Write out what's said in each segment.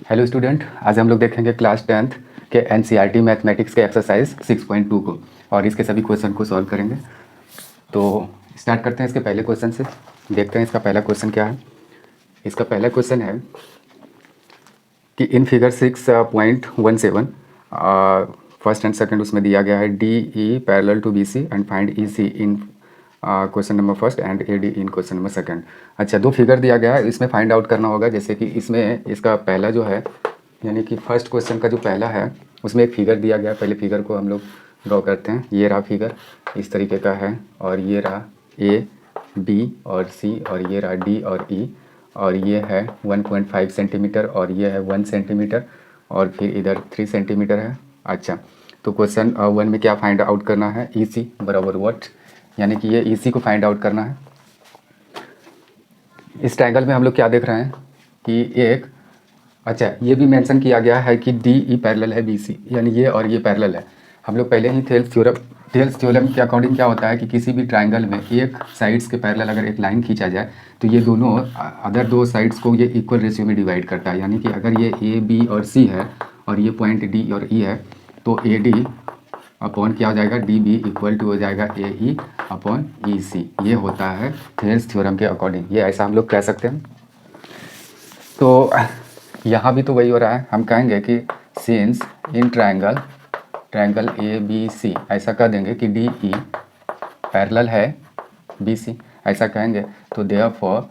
Hello student, आज हम लोग देखेंगे क्लास 10th के एनसीईआरटी मैथमेटिक्स के एक्सरसाइज 6.2 को और इसके सभी क्वेश्चन को सॉल्व करेंगे। तो स्टार्ट करते हैं इसके पहले क्वेश्चन से। देखते हैं इसका पहला क्वेश्चन क्या है। इसका पहला क्वेश्चन है कि in figure 6.17 first and second उसमें दिया गया है D E parallel to B C and find E C in question number first and A D in question number second. अच्छा, दो फिगर दिया गया है, इसमें फाइंड आउट करना होगा। जैसे कि इसमें इसका पहला जो है यानी कि फर्स्ट क्वेश्चन का जो पहला है उसमें एक फिगर दिया गया है। पहले फिगर को हम लोग ड्रॉ करते हैं। ये रहा फिगर, इस तरीके का है, और ये रहा ए बी और सी, और ये रहा डी और ई, और ये है 1.5 सेंटीमीटर, और ये है 1 सेंटीमीटर, और फिर इधर 3 सेंटीमीटर है। अच्छा, तो क्वेश्चन 1 में क्या फाइंड आउट करना है? ई सी बराबर व्हाट, यानी कि ये ई सी को फाइंड आउट करना है। इस ट्रायंगल में हम लोग क्या देख रहे हैं कि एक, अच्छा ये भी मेंशन किया गया है कि डी ई पैरेलल है बी सी, यानी ये और ये पैरेलल है। हम लोग पहले ही थेल्स थ्योरम के अकॉर्डिंग क्या होता है कि किसी भी ट्रायंगल में एक साइड्स के पैरेलल अगर एक लाइन खींचा जाए तो ये दोनों अदर दो साइड्स को ये इक्वल रेशियो में डिवाइड करता है। यानी कि अगर ये ए बी और सी है और ये पॉइंट डी और ई है तो ए डी अपॉन क्या हो जाएगा, डी बी इक्वल टू हो जाएगा ए ई अपॉन ई सी। ये होता है थेल्स थ्योरम के अकॉर्डिंग, ये ऐसा हम लोग कह सकते हैं। तो यहाँ भी तो वही हो रहा है। हम कहेंगे कि since in triangle A B C, ऐसा कह देंगे कि डी ई पैरेलल है बी सी, ऐसा कहेंगे। तो देयरफॉर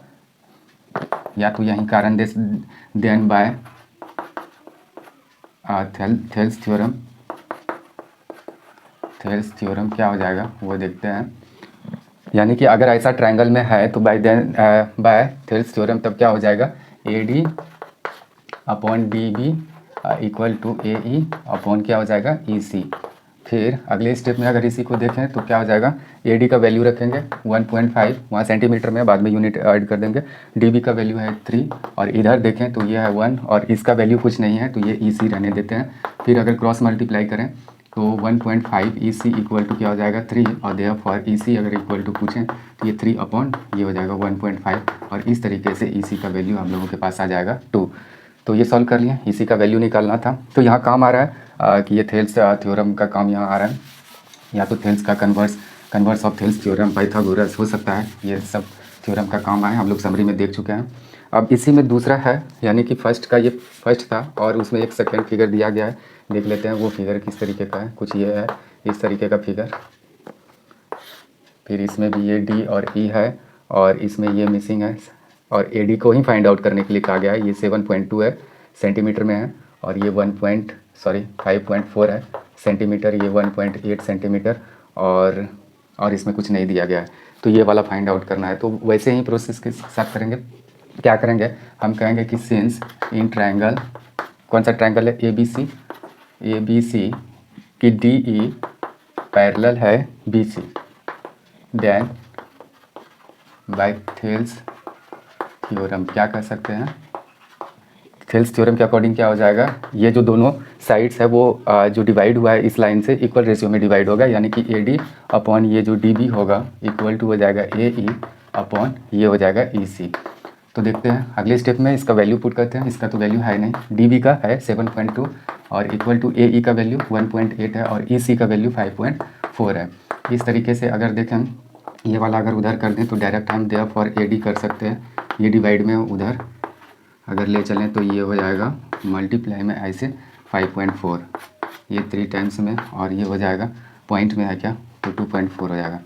या तो यहीं कारण दे देन बाय थेल्स थ्योरम क्या हो जाएगा वो देखते हैं। यानी कि अगर ऐसा ट्रायंगल में है तो बाय थेल्स थ्योरम तब क्या हो जाएगा, A D upon D B equal to A E upon क्या हो जाएगा, ई सी। फिर अगले स्टेप में अगर इसी को देखें तो क्या हो जाएगा, ए डी का वैल्यू रखेंगे 1.5, वहाँ सेंटीमीटर में बाद में यूनिट ऐड कर देंगे। डी बी का वैल्यू है 3, और इधर देखें तो ये है 1, और इसका वैल्यू कुछ नहीं है तो ये ई सी रहने देते हैं। फिर अगर क्रॉस मल्टीप्लाई करें तो 1.5 ई सी इक्वल टू क्या हो जाएगा 3, और देयरफॉर ई सी अगर इक्वल टू पूछें तो ये 3 अपॉन ये हो जाएगा 1.5, और इस तरीके से ई सी का वैल्यू हम लोगों के पास आ जाएगा 2। तो ये सॉल्व कर लिए, इसी का वैल्यू निकालना था। तो यहाँ काम आ रहा है कि ये थेल्स थ्योरम का काम यहाँ आ रहा है, या तो थेल्स का converse of Thales theorem, Pythagoras हो सकता है, ये सब थ्योरम का काम आए, हम लोग समरी में देख चुके हैं। अब इसी में दूसरा है, यानी कि फर्स्ट का ये फर्स्ट था और उसमें एक सेकेंड फिगर दिया गया है। देख लेते हैं वो फिगर किस तरीके का है। कुछ ये है इस तरीके का फिगर, फिर इसमें भी ये डी और ई है, और इसमें ये मिसिंग है, और ए डी को ही फाइंड आउट करने के लिए कहा गया है। ये 7.2 है सेंटीमीटर में है, और ये 5.4 है सेंटीमीटर, ये 1.8 सेंटीमीटर, और इसमें कुछ नहीं दिया गया है। तो ये वाला फाइंड आउट करना है। तो वैसे ही प्रोसेस के साथ करेंगे। क्या करेंगे, हम कहेंगे कि सिंस इन ट्रायंगल, कौन सा ट्रायंगल है, ए बी सी की डी ई पैरेलल है B C, then by Thales theorem क्या कर सकते हैं, थेल्स थ्योरम के अकॉर्डिंग क्या हो जाएगा, ये जो दोनों साइड्स है वो जो डिवाइड हुआ है इस लाइन से इक्वल रेशियो में डिवाइड होगा। यानी कि ए डी अपॉन ये जो डी बी होगा इक्वल टू हो जाएगा ए ई अपॉन ये हो जाएगा ई सी। तो देखते हैं अगले स्टेप में इसका वैल्यू पुट करते हैं। इसका तो वैल्यू है नहीं, डी बी का है 7.2 और इक्वल टू ए ई का वैल्यू 1.8 है, और ई सी का वैल्यू 5.4 है। इस तरीके से अगर देखें ये वाला अगर उधर कर दें तो डायरेक्ट हम देयरफॉर ए डी कर सकते हैं। ये डिवाइड में उधर अगर ले चलें तो ये हो जाएगा मल्टीप्लाई में ऐसे 5.4, ये 3 टाइम्स में, और ये हो जाएगा पॉइंट में है क्या तो 2.4 हो जाएगा।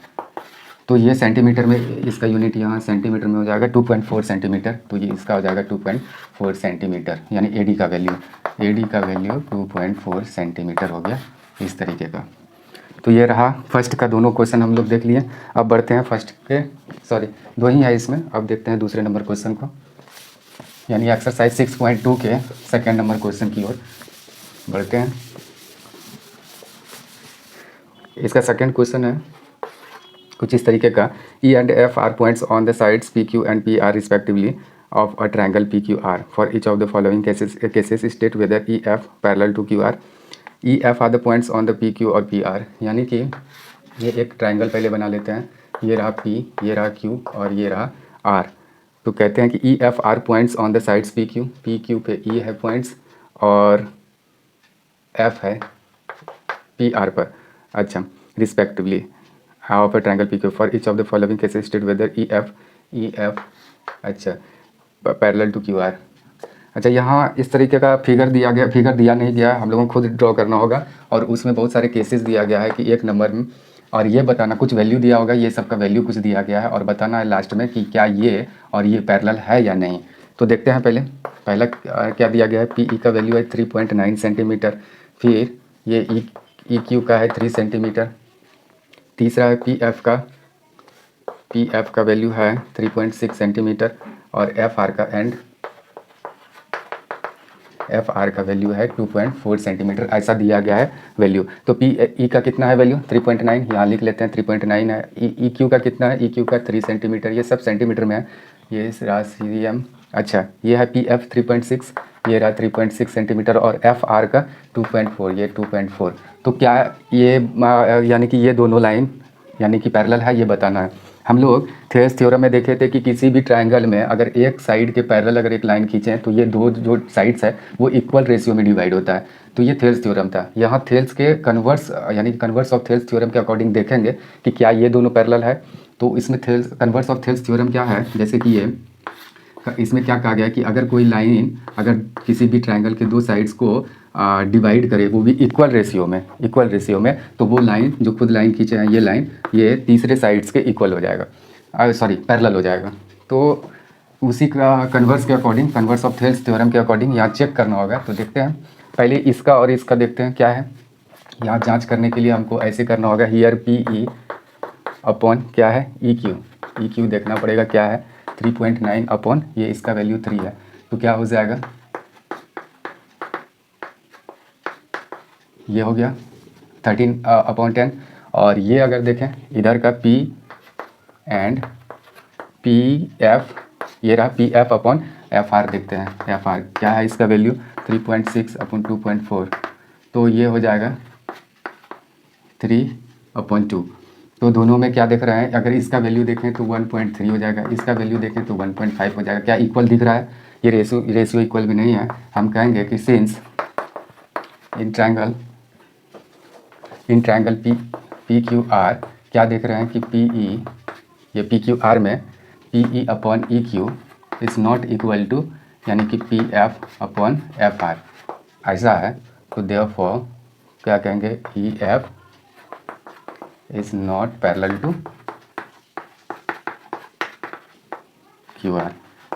तो ये सेंटीमीटर में, इसका यूनिट यहाँ सेंटीमीटर में हो जाएगा 2.4 सेंटीमीटर। तो ये इसका हो जाएगा 2.4 सेंटीमीटर, यानी ए डी का वैल्यू 2.4 सेंटीमीटर हो गया इस तरीके का। तो ये रहा फर्स्ट का, दोनों क्वेश्चन हम लोग देख लिए। अब बढ़ते हैं फर्स्ट के, सॉरी दो ही है इसमें। अब देखते हैं दूसरे नंबर क्वेश्चन को, यानी एक्सरसाइज 6.2 के सेकेंड नंबर क्वेश्चन की ओर बढ़ते हैं। इसका सेकेंड क्वेश्चन है कुछ इस तरीके का, E and F are points on the sides P Q and P R respectively of a triangle P Q R. For each of the following cases state whether E F parallel to Q R. E F are the points on the P Q और P R. यानी कि ये एक triangle पहले बना लेते हैं। ये रहा पी, ये रहा क्यू, और ये रहा आर। तो कहते हैं कि E F are points on the sides P Q पे ई है पॉइंट्स, और एफ है पी आर पर। अच्छा, respectively of a triangle P Q for each of the following cases state whether E F अच्छा पैरेलल टू क्यू आर। अच्छा, यहाँ इस तरीके का फिगर दिया गया, फिगर दिया नहीं गया, हम लोगों को खुद ड्रॉ करना होगा। और उसमें बहुत सारे केसेस दिया गया है कि एक नंबर में, और ये बताना, कुछ वैल्यू दिया होगा, ये सब का वैल्यू कुछ दिया गया है, और बताना है लास्ट में कि क्या ये और ये पैरेलल है या नहीं। तो देखते हैं पहला क्या दिया गया है। पी ई का वैल्यू है 3.9 सेंटीमीटर। फिर ये ई क्यू का है 3 सेंटीमीटर। तीसरा है पी एफ का वैल्यू है 3.6 सेंटीमीटर। और एफ आर का वैल्यू है 2.4 सेंटीमीटर, ऐसा दिया गया है वैल्यू। तो पी ई का कितना है वैल्यू 3.9, यहाँ लिख लेते हैं 3.9 है। ई क्यू का कितना है, ई क्यू का 3 सेंटीमीटर, ये सब सेंटीमीटर में है। ये रहा सी एम। अच्छा, ये है पी एफ 3.6, ये रहा 3.6 सेंटीमीटर। और एफ आर का 2.4, ये 2.4। तो क्या ये यानी कि ये दोनों लाइन यानी कि पैरेलल है, ये बताना है। हम लोग थेल्स थ्योरम में देखे थे कि किसी भी ट्रायंगल में अगर एक साइड के पैरेलल अगर एक लाइन खींचें तो ये दो जो साइड्स है वो इक्वल रेशियो में डिवाइड होता है। तो ये थेल्स थ्योरम था। यहाँ थेल्स के कन्वर्स यानी कि कन्वर्स ऑफ थेल्स थ्योरम के अकॉर्डिंग देखेंगे कि क्या ये दोनों पैरेलल है। तो इसमें कन्वर्स ऑफ थेल्स थ्योरम क्या है, जैसे कि ये इसमें क्या कहा गया है कि अगर कोई लाइन अगर किसी भी ट्रायंगल के दो साइड्स को डिवाइड करे, वो भी इक्वल रेशियो में, तो वो लाइन जो खुद लाइन खींचे हैं, ये लाइन ये तीसरे साइड्स के इक्वल हो जाएगा, सॉरी पैरेलल हो जाएगा। तो उसी का कन्वर्स के according, converse of Thales theorem के अकॉर्डिंग यहाँ चेक करना होगा। तो देखते हैं पहले इसका और इसका देखते हैं क्या है। यहाँ जांच करने के लिए हमको ऐसे करना होगा, हियर पी ई अपॉन क्या है ई क्यू देखना पड़ेगा क्या है 3.9 अपॉन ये इसका वैल्यू 3 है। तो क्या हो जाएगा, ये हो गया 13/10। और ये अगर देखें इधर का पी एंड पी एफ, ये रहा P F upon F are. देखते हैं एफ आर क्या है, इसका वैल्यू 3.6 अपॉन 2.4, तो ये हो जाएगा 3/2। तो दोनों में क्या देख रहे हैं, अगर इसका वैल्यू देखें तो 1.3 हो जाएगा, इसका वैल्यू देखें तो 1.5 हो जाएगा। क्या इक्वल दिख रहा है, ये रेशियो इक्वल भी नहीं है। हम कहेंगे कि since in triangle P Q R, क्या देख रहे हैं कि पी ई, ये पी क्यू आर में P E upon E Q is not equal to यानी कि P F upon F R, ऐसा है। तो देयरफॉर क्या कहेंगे, E F is not parallel to Q R.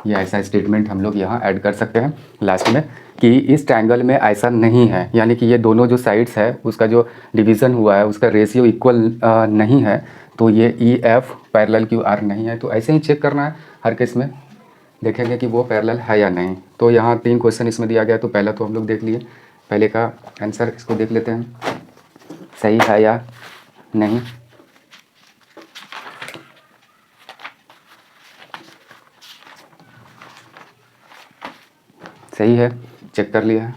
ये ऐसा स्टेटमेंट हम लोग यहाँ ऐड कर सकते हैं लास्ट में कि इस ट्रायंगल में ऐसा नहीं है, यानी कि ये दोनों जो साइड्स है उसका जो डिवीज़न हुआ है उसका रेशियो इक्वल नहीं है। तो ये E F parallel Q R नहीं है। तो ऐसे ही चेक करना है हर केस में, देखेंगे कि वो पैरेलल है या नहीं। तो यहाँ 3 क्वेश्चन इसमें दिया गया। तो पहला तो हम लोग देख लिए, पहले का आंसर इसको देख लेते हैं सही है या नहीं। सही है, चेक कर लिया है।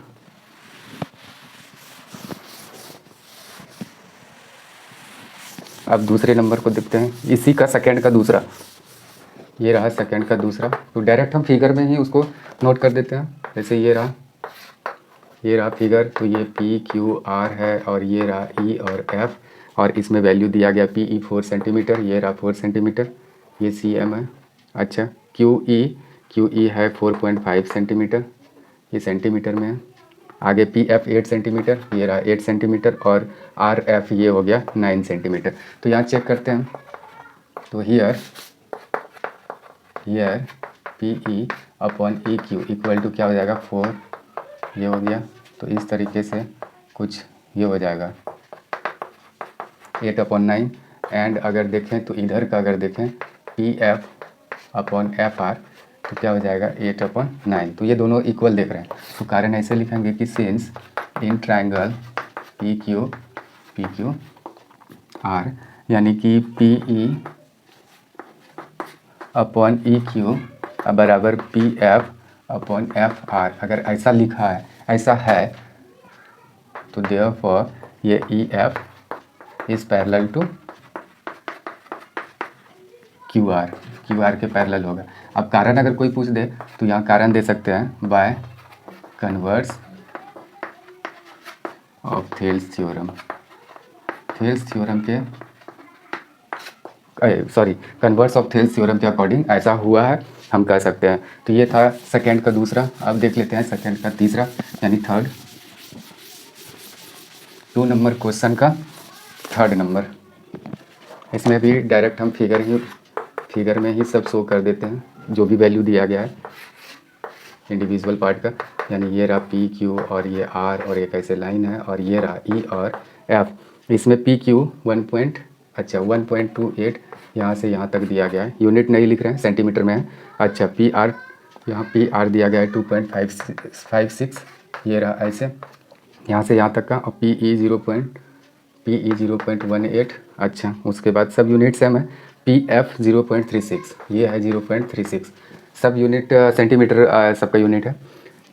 अब दूसरे नंबर को देखते हैं, इसी का सेकंड का दूसरा, ये रहा सेकंड का दूसरा। तो डायरेक्ट हम फिगर में ही उसको नोट कर देते हैं। जैसे ये रहा फिगर, तो ये पी क्यू आर है और ये रहा ई और एफ, और इसमें वैल्यू दिया गया पी ई 4 सेंटीमीटर, ये रहा 4 सेंटीमीटर, ये सी एम है। अच्छा, क्यू ई है 4.5 सेंटीमीटर, ये सेंटीमीटर में है। आगे पी एफ 8 सेंटीमीटर, ये रहा 8 सेंटीमीटर, और आर एफ ये हो गया 9 सेंटीमीटर। तो यहाँ चेक करते हैं। तो here P E upon E Q equal to क्या हो जाएगा 4, ये हो गया। तो इस तरीके से कुछ ये हो जाएगा 8/9। एंड अगर देखें तो इधर का अगर देखें P F upon F are, तो क्या हो जाएगा 8/9। तो ये दोनों इक्वल देख रहे हैं। तो कारण ऐसे लिखेंगे कि since in triangle P Q R, यानी कि P E upon E Q बराबर P F upon F R, अगर ऐसा लिखा है, ऐसा है, तो देयरफॉर ये E F is parallel to Q R के पैरेलल होगा। अब कारण अगर कोई पूछ दे तो यहाँ कारण दे सकते हैं by converse of Thales theorem, Thales theorem के sorry converse of Thales theorem के अकॉर्डिंग ऐसा हुआ है, हम कह सकते हैं। तो ये था सेकेंड का दूसरा। अब देख लेते हैं सेकेंड का तीसरा यानी थर्ड, 2 नंबर क्वेश्चन का थर्ड नंबर। इसमें भी डायरेक्ट हम फिगर में ही सब शो कर देते हैं जो भी वैल्यू दिया गया है इंडिविजुअल पार्ट का। यानी ये रहा पी क्यू और ये आर और एक ऐसे लाइन है और ये रहा ई और एफ। इसमें पी क्यू 1.28 यहाँ से यहाँ तक दिया गया है। यूनिट नहीं लिख रहे हैं, सेंटीमीटर में है। अच्छा पी आर, यहाँ पी आर दिया गया है 2.56, ये रहा ऐसे यहाँ से यहाँ तक का। और पी ई 0.18। अच्छा उसके बाद सब यूनिट सेम है। पी एफ 0.36, ये है 0.36, सब यूनिट सेंटीमीटर सबका यूनिट है।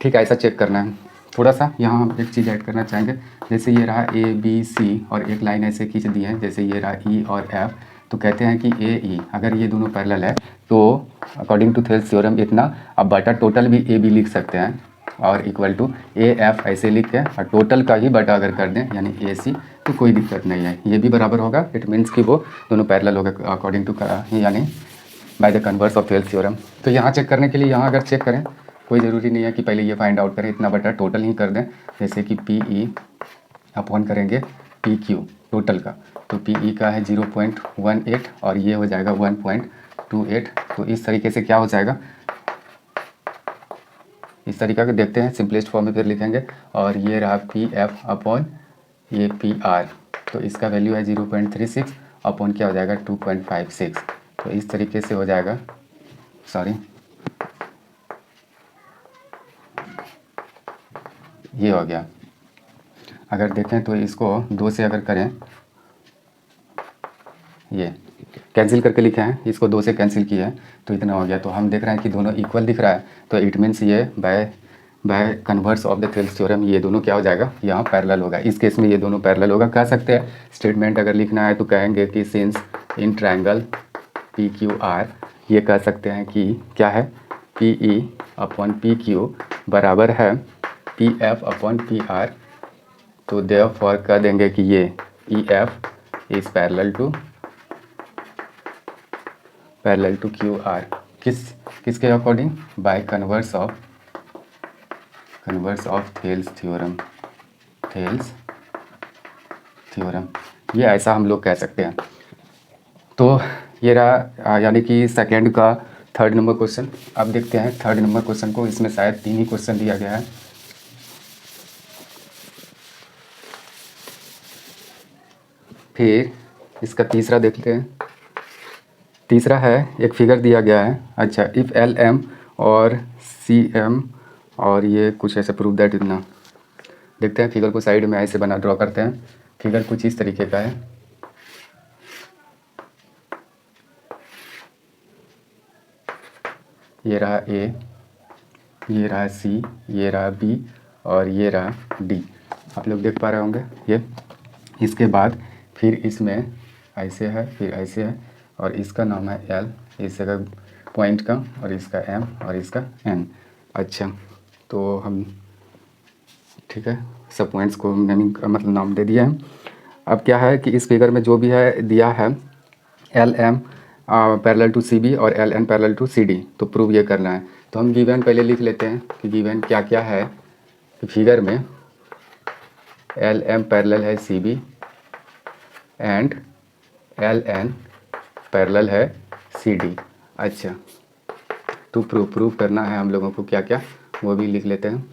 ठीक है, ऐसा चेक करना है। थोड़ा सा यहाँ हम एक चीज़ ऐड करना चाहेंगे, जैसे ये रहा ए बी सी और एक लाइन ऐसे खींच दी है, जैसे ये रहा ई और एफ। तो कहते हैं कि ए ई अगर ये दोनों पैरेलल है तो अकॉर्डिंग टू थेल्स थ्योरम इतना, अब बटा टोटल भी ए बी लिख सकते हैं और इक्वल टू ए एफ ऐसे लिख के और टोटल का ही बटा अगर कर दें यानी ए सी तो कोई दिक्कत नहीं है, ये भी बराबर होगा। इट मीन्स कि वो दोनों पैरेलल होगा अकॉर्डिंग टू यानी by the converse of Thales theorem. तो यहाँ चेक करने के लिए यहाँ अगर चेक करें, कोई ज़रूरी नहीं है कि पहले ये फाइंड आउट करें, इतना बटा टोटल ही कर दें। जैसे कि पी ई अपॉन करेंगे पी क्यू टोटल का, तो पी ई का है 0.18 और ये हो जाएगा 1.28। तो इस तरीके से क्या हो जाएगा, इस तरीके का देखते हैं, सिंपलेस्ट फॉर्म में फिर लिखेंगे। और ये रहा पी एफ अपॉन ये पी आर, तो इसका वैल्यू है 0.36 अपॉन क्या हो जाएगा 2.56। तो इस तरीके से हो जाएगा, सॉरी ये हो गया। अगर देखें तो इसको 2 से अगर करें, ये कैंसिल करके लिखे हैं, इसको 2 से कैंसिल किया है तो इतना हो गया। तो हम देख रहे हैं कि दोनों इक्वल दिख रहा है, तो इट मीन्स ये bye converse of the Thales theorem ये दोनों क्या हो जाएगा, यहाँ पैरेलल होगा। इस केस में ये दोनों पैरेलल होगा। कह सकते हैं स्टेटमेंट अगर लिखना है तो कहेंगे कि since in triangle P Q R, ये कह सकते हैं कि क्या है, P E upon P Q बराबर है P F upon P R. तो देयरफॉर कह देंगे कि ये E F is parallel to Q R. किसके according, by converse of Thales theorem, ये ऐसा हम लोग कह सकते हैं। तो ये रहा यानी कि सेकेंड का थर्ड नंबर क्वेश्चन। अब देखते हैं थर्ड नंबर क्वेश्चन को, इसमें शायद 3 ही क्वेश्चन दिया गया है। फिर इसका तीसरा देखते हैं। तीसरा है, एक फिगर दिया गया है। अच्छा, इफ़ एल एम और सी एम और ये कुछ ऐसे प्रूव दैट इतना। देखते हैं फिगर को साइड में ऐसे बना ड्रॉ करते हैं। फिगर कुछ इस तरीके का है। ये रहा ए, ये रहा सी, ये रहा बी और ये रहा डी। आप लोग देख पा रहे होंगे ये। इसके बाद फिर इसमें ऐसे है, फिर ऐसे है और इसका नाम है एल, इस जगह पॉइंट का, और इसका एम और इसका एन। अच्छा, तो हम ठीक है सब पॉइंट्स को नेमिंग मतलब नाम दे दिया है। अब क्या है कि इस फिगर में जो भी है दिया है L M parallel to C B और L N parallel to C D, तो प्रूव ये करना है। तो हम गिवन पहले लिख लेते हैं कि गिवन क्या क्या है। कि फिगर में एल एम पैरेलल है C B and L N parallel है सी डी। अच्छा, तो प्रूव करना है हम लोगों को क्या क्या, वो भी लिख लेते हैं।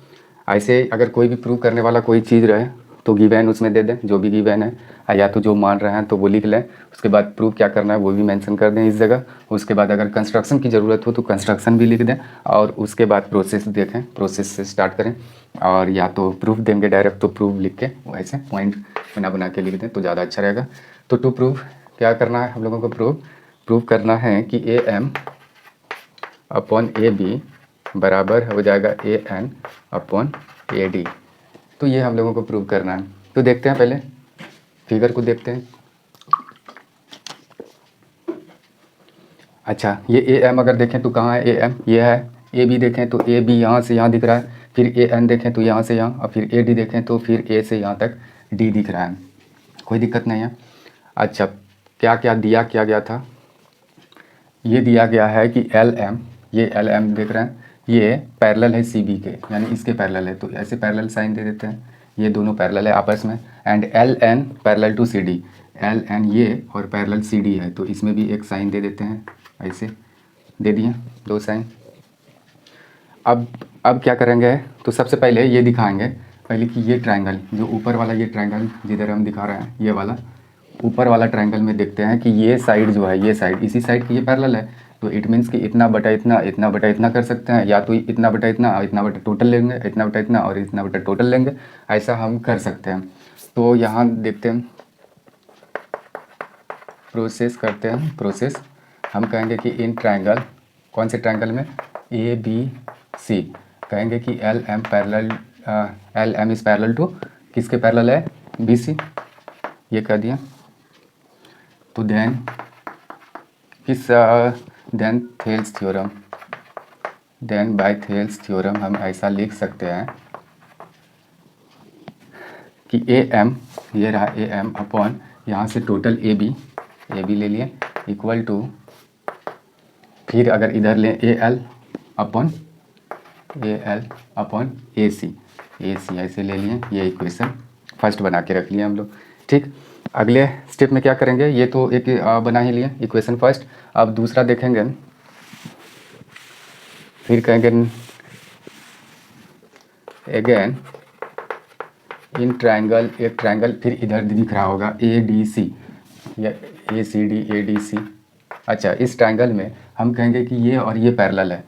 ऐसे अगर कोई भी प्रूव करने वाला कोई चीज़ रहे तो गिवन उसमें दे दें, जो भी गिवन है, या तो जो मान रहे हैं तो वो लिख लें। उसके बाद प्रूव क्या करना है वो भी मेंशन कर दें इस जगह। उसके बाद अगर कंस्ट्रक्शन की ज़रूरत हो तो कंस्ट्रक्शन भी लिख दें, और उसके बाद प्रोसेस देखें, प्रोसेस से स्टार्ट करें। और या तो प्रूफ देंगे डायरेक्ट तो प्रूफ लिख के वैसे पॉइंट बना के लिख दें तो ज़्यादा अच्छा रहेगा। तो टू प्रूफ क्या करना है हम लोगों को, प्रूव करना है कि A M upon A B बराबर हो जाएगा A N upon A D. तो ये हम लोगों को प्रूव करना है। तो देखते हैं, पहले फिगर को देखते हैं। अच्छा, ये ए एम अगर देखें तो कहाँ है ए एम, ये है। ए बी देखें तो ए बी यहाँ से यहाँ दिख रहा है, फिर ए एन देखें तो यहाँ से यहाँ, और फिर ए डी देखें तो फिर ए से यहाँ तक डी दिख रहा है, कोई दिक्कत नहीं है। अच्छा, क्या क्या क्या गया था, ये दिया गया है कि एल एम, ये एल एम देख रहे हैं, ये पैरेलल है सी बी के, यानी इसके पैरेलल है, तो ऐसे पैरेलल साइन दे देते हैं, ये दोनों पैरेलल है आपस में। And L N parallel to C D, L N ये और पैरेलल सी डी है, तो इसमें भी एक साइन दे देते हैं, ऐसे दे दिए दो साइन। अब क्या करेंगे, तो सबसे पहले ये दिखाएंगे पहले कि ये ट्रायंगल जो ऊपर वाला, ये ट्रायंगल जिधर हम दिखा रहे हैं, ये वाला ऊपर वाला ट्रायंगल में देखते हैं कि ये साइड जो है, ये साइड इसी साइड की ये पैरेलल है, तो इट मीन्स कि इतना बटा इतना, इतना बटा इतना कर सकते हैं, या तो इतना बटा इतना, इतना बटा टोटल लेंगे, इतना बटा इतना और इतना बटा टोटल लेंगे, ऐसा हम कर सकते हैं। तो यहाँ देखते हैं, प्रोसेस करते हैं, प्रोसेस हम कहेंगे कि इन ट्रायंगल, कौन से ट्रायंगल में, ए बी सी, कहेंगे कि L M parallel, L M is parallel to किसके पैरेलल है, बी सी, ये कह दिया। तो देन किस, then Thales theorem, then by Thales theorem हम ऐसा लिख सकते हैं कि ए एम, ये रहा ए एम अपॉन यहाँ से टोटल ए बी ले लिए इक्वल टू, फिर अगर इधर लें ए एल अपॉन ए सी ऐसे ले लिए, ये इक्वेशन फर्स्ट बना के रख लिए हम लोग। ठीक, अगले स्टेप में क्या करेंगे, ये तो एक बना ही लिए इक्वेशन फर्स्ट, अब दूसरा देखेंगे, फिर कहेंगे अगेन इन ट्रायंगल, एक ट्रायंगल फिर इधर दिख रहा होगा ए डी सी या ए C D, A D C. अच्छा, इस ट्रायंगल में हम कहेंगे कि ये और ये पैरेलल है,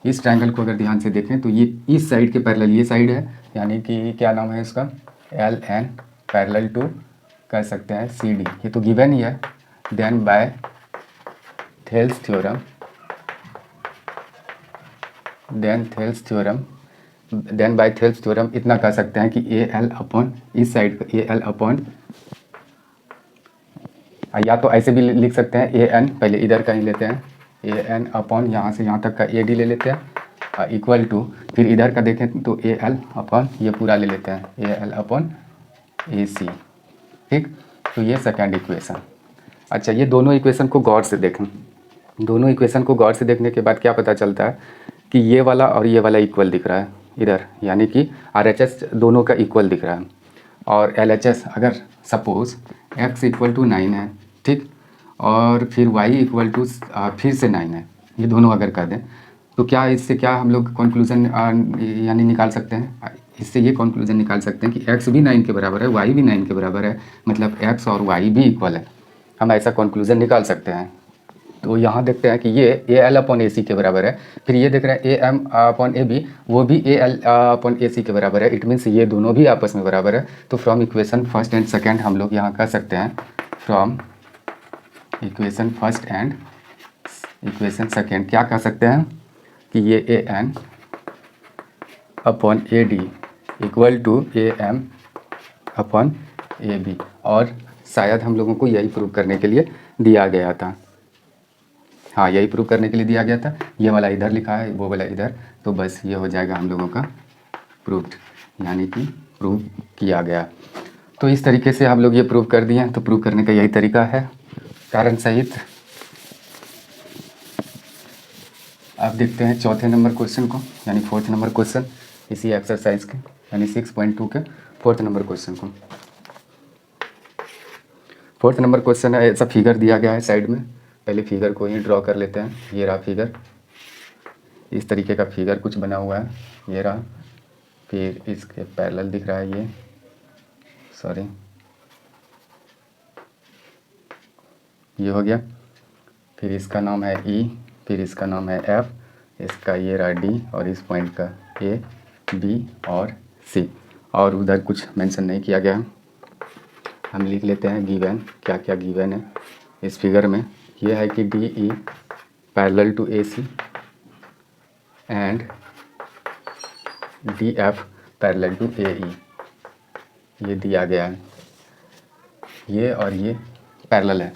इस ट्रायंगल को अगर ध्यान से देखें तो ये इस साइड के पैरेलल ये साइड है, यानी कि क्या नाम है इसका, एल एन पैरेलल टू कह सकते हैं सी डी, ये तो गिवन ही है। Then by Thales theorem, then by Thales theorem इतना कह सकते हैं कि ए एल अपॉन इस साइड का, ए एल अपॉन, या तो ऐसे भी लिख सकते हैं ए एन, पहले इधर का ही लेते हैं, ए एन अपॉन यहाँ से यहाँ तक का ए डी ले लेते हैं इक्वल टू, फिर इधर का देखें तो ए एल अपॉन ये पूरा ले लेते हैं, ए एल अपॉन ए सी। ठीक, तो ये सेकेंड इक्वेशन। अच्छा, ये दोनों इक्वेशन को गौर से देखें, दोनों इक्वेशन को गौर से देखने के बाद क्या पता चलता है कि ये वाला और ये वाला इक्वल दिख रहा है इधर, यानी कि RHS दोनों का इक्वल दिख रहा है, और LHS अगर सपोज़ x इक्वल टू 9 है, ठीक, और फिर y इक्वल टू फिर से 9 है, ये दोनों अगर कर दें तो क्या इससे क्या हम लोग कंक्लूज़न यानी निकाल सकते हैं, इससे ये कंक्लूज़न निकाल सकते हैं कि x भी 9 के बराबर है, y भी 9 के बराबर है, मतलब x और y भी इक्वल है, हम ऐसा कंक्लूज़न निकाल सकते हैं। तो यहाँ देखते हैं कि ये ए एल अपॉन ए सी के बराबर है, फिर ये देख रहे हैं A M upon A B, वो भी ए एल अपॉन ए सी के बराबर है, इट मीन्स ये दोनों भी आपस में बराबर है। तो from equation first and second हम लोग यहाँ कह सकते हैं, from equation first and equation second क्या कह सकते हैं कि ये A N upon A D equal to A M upon A B, और शायद हम लोगों को यही प्रूव करने के लिए दिया गया था, हाँ यही प्रूव करने के लिए दिया गया था, ये वाला इधर लिखा है, वो वाला इधर, तो बस ये हो जाएगा हम लोगों का प्रूव्ड, यानी कि प्रूव किया गया। तो इस तरीके से हम लोग ये प्रूव कर दिए, तो प्रूव करने का यही तरीका है कारण सहित। अब देखते हैं चौथे नंबर क्वेश्चन को, यानी फोर्थ नंबर क्वेश्चन इसी एक्सरसाइज के, यानी 6.2 के फोर्थ नंबर क्वेश्चन को। फोर्थ नंबर क्वेश्चन है, ऐसा फिगर दिया गया है साइड में, पहले फिगर को ही ड्रॉ कर लेते हैं, ये रहा फिगर, इस तरीके का फिगर कुछ बना हुआ है, ये रहा, फिर इसके पैरेलल दिख रहा है ये, सॉरी ये हो गया, फिर इसका नाम है E, फिर इसका नाम है F, इसका ये रहा D, और इस पॉइंट का A, B और C, और उधर कुछ मेंशन नहीं किया गया है। हम लिख लेते हैं गिवन, क्या क्या गिवन है इस फिगर में। ये है कि DE parallel to AC and DF parallel to AE, ये दिया गया है, ये और ये पैरेलल है।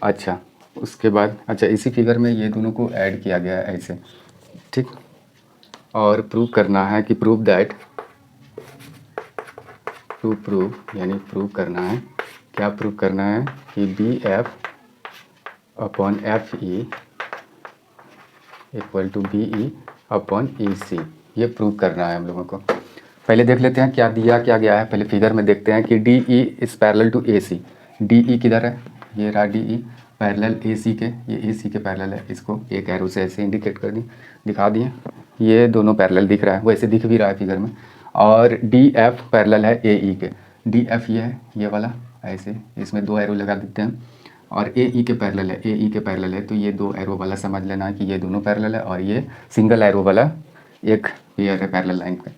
अच्छा, उसके बाद अच्छा इसी फिगर में ये दोनों को ऐड किया गया है ऐसे, ठीक, और प्रूव करना है कि प्रूव टू प्रूव, यानी प्रूव करना है, क्या प्रूव करना है कि B F upon F E equal to B E upon E C, ये प्रूव करना है हम लोगों को। पहले देख लेते हैं क्या दिया क्या गया है। पहले फिगर में देखते हैं कि D E is parallel to A C. D E किधर है, ये रहा डी ई पैरेलल ए सी के, ये ए सी के पैरेलल है। इसको एक एरो से ऐसे इंडिकेट कर दी, दिखा दिए, ये दोनों पैरेलल दिख रहा है, वैसे दिख भी रहा है फिगर में। और डी एफ पैरेलल है ए ई के, डी एफ ये है, ये वाला ऐसे, इसमें दो एरो लगा देते हैं। और ए ई के पैरेलल है, ए ई के पैरेलल है, तो ये दो एरो वाला समझ लेना है कि ये दोनों पैरेलल है, और ये सिंगल एरो वाला एक पेयर है पैरेलल लाइन पे,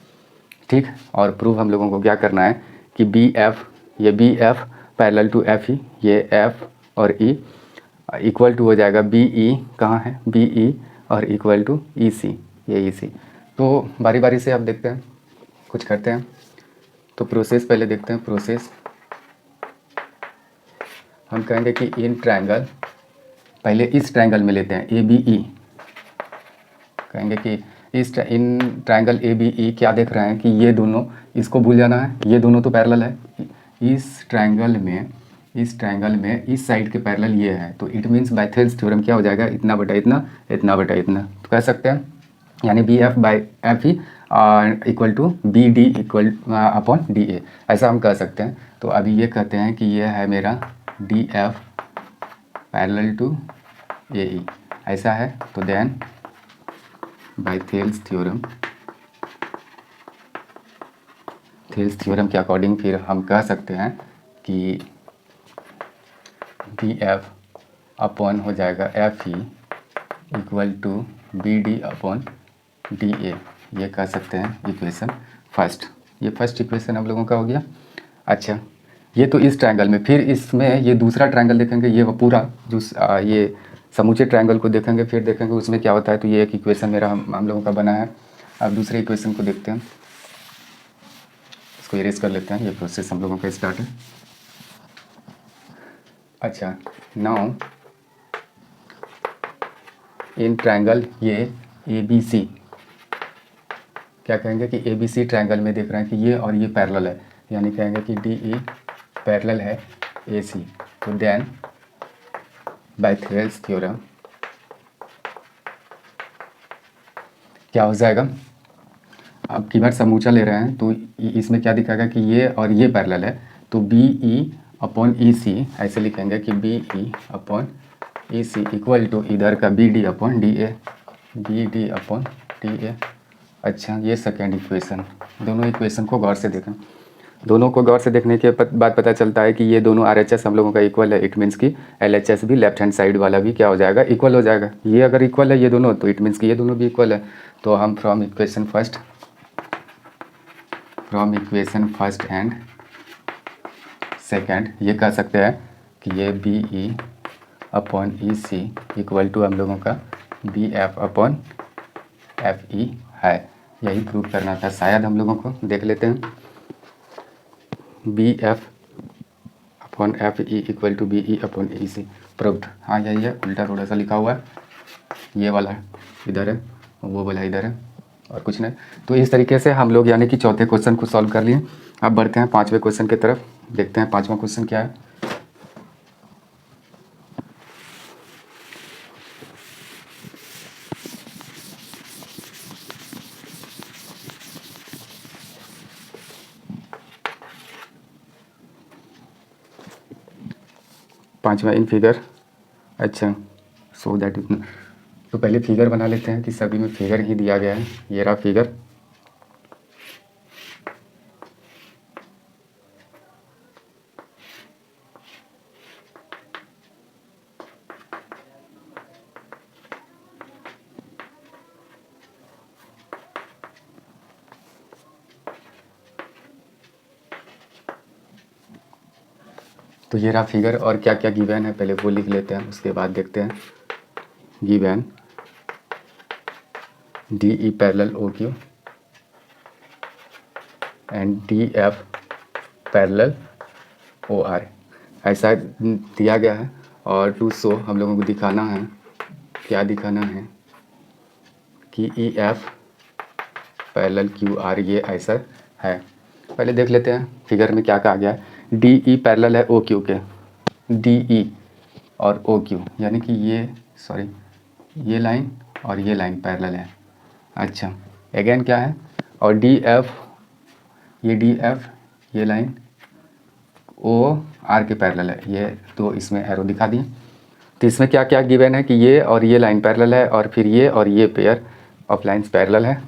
ठीक। और प्रूव हम लोगों को क्या करना है कि बी एफ, ये B F parallel to F E, ये एफ और ई इक्वल टू हो जाएगा बी ई, कहाँ है बी ई, और इक्वल टू ई सी, ये ई सी। तो बारी बारी से आप देखते हैं, कुछ करते हैं। तो प्रोसेस पहले देखते हैं। प्रोसेस हम कहेंगे कि इन ट्रायंगल, पहले इस ट्रायंगल में लेते हैं ए बी ई, कहेंगे कि इन ट्रायंगल ए बी ई क्या देख रहे हैं कि ये दोनों, इसको भूल जाना है, ये दोनों तो पैरेलल है। इस ट्रायंगल में इस साइड के पैरेलल ये है, तो it means by Thales theorem क्या हो जाएगा, इतना बटा इतना, इतना बटा इतना, तो कह सकते हैं। यानी B F by F E equal to B D equal upon D A, ऐसा हम कह सकते हैं। तो अभी ये कहते हैं कि ये है मेरा D F parallel to A ई, ऐसा है। तो देन बाय थेल्स थ्योरम के अकॉर्डिंग फिर हम कह सकते हैं कि बी एफ अपॉन हो जाएगा F E equal to B D upon D A, ये कह सकते हैं इक्वेशन फर्स्ट। ये फर्स्ट इक्वेशन हम लोगों का हो गया। अच्छा, ये तो इस ट्रायंगल में, फिर इसमें ये दूसरा ट्रायंगल देखेंगे, ये पूरा जो ये समूचे ट्रायंगल को देखेंगे, फिर देखेंगे उसमें क्या होता है। तो ये एक इक्वेशन मेरा हम लोगों का बना है। अब दूसरे इक्वेशन को देखते हैं, इसको इरेज कर लेते हैं। ये प्रोसेस हम लोगों का स्टार्ट है। अच्छा, नाउ इन ट्रायंगल ये ए बी सी, क्या कहेंगे कि ए बी सी ट्रायंगल में देख रहे हैं कि ये और ये पैरेलल है, यानी कहेंगे कि डी ई पैरेलल है ए सी। तो देन बाय थेल्स थ्योरम क्या हो जाएगा, अब की बार समूचा ले रहे हैं तो इसमें क्या दिखाएगा कि ये और ये पैरेलल है, तो बी ई अपॉन ई सी ऐसे लिखेंगे कि B E upon E C equal to इधर का B D upon D A, B D upon D A. अच्छा, ये सेकेंड इक्वेशन, दोनों इक्वेशन को गौर से देखें। दोनों को गौर से देखने के बाद पता चलता है कि ये दोनों आर एच एस हम लोगों का इक्वल है। इट मीन्स कि एल एच एस भी लेफ्ट हैंड साइड वाला भी क्या हो जाएगा, इक्वल हो जाएगा। ये अगर इक्वल है ये दोनों, तो इट मीन्स कि ये दोनों भी इक्वल है। तो हम from equation first and second ये कह सकते हैं कि ये B E upon E C equal to हम लोगों का B F upon F E है। यही प्रूव करना था शायद हम लोगों को। देख लेते हैं, B F upon F E equal to B E upon E C proved. हाँ यही है, उल्टा थोड़ा सा लिखा हुआ है, ये वाला इधर है, वो वाला इधर है, और कुछ नहीं। तो इस तरीके से हम लोग यानी कि चौथे क्वेश्चन को सॉल्व कर लिए। अब बढ़ते हैं पांचवें क्वेश्चन की तरफ, देखते हैं पांचवा क्वेश्चन क्या है। पांचवा इन फिगर। अच्छा, सो दैट इतना, तो पहले फिगर बना लेते हैं कि सभी में फिगर ही दिया गया है। ये रहा फिगर। तो ये रहा फिगर, और क्या क्या गिवन है पहले वो लिख लेते हैं, उसके बाद देखते हैं। Given D E parallel O Q and D F parallel O R, ऐसा दिया गया है। और टू शो हम लोगों को दिखाना है, क्या दिखाना है कि E F parallel Q R, ये ऐसा है। पहले देख लेते हैं फिगर में क्या कहा गया है। डी ई पैरेलल है ओ क्यू के, डी ई और ओ क्यू यानी कि ये लाइन और ये लाइन पैरेलल है। अच्छा, अगेन क्या है, और डी एफ, ये लाइन ओ आर के पैरेलल है। ये तो इसमें एरो दिखा दिए। तो इसमें क्या क्या गिवन है कि ये और ये लाइन पैरेलल है और फिर ये और ये पेयर ऑफ लाइंस पैरेलल है।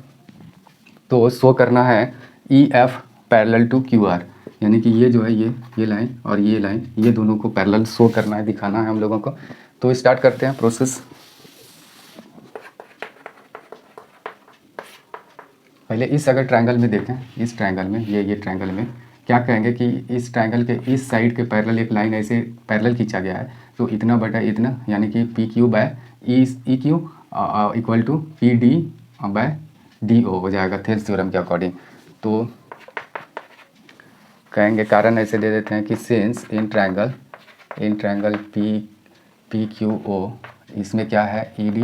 तो शो करना है E F parallel to Q R, यानी कि ये जो है ये लाइन और ये लाइन, ये दोनों को पैरेलल शो करना है, दिखाना है हम लोगों को। तो स्टार्ट करते हैं प्रोसेस। पहले इस अगर ट्रायंगल में देखें, इस ट्रायंगल में ये ट्रायंगल में क्या कहेंगे कि इस ट्रायंगल के इस साइड के पैरेलल एक लाइन ऐसे पैरेलल खींचा गया है, तो इतना बटा इतना, यानी कि P Q by E Q equal to P D by D O हो जाएगा थेल्स थ्योरम के अकॉर्डिंग। तो कहेंगे कारण ऐसे दे देते हैं कि since in triangle P Q O, इसमें क्या है, ई डी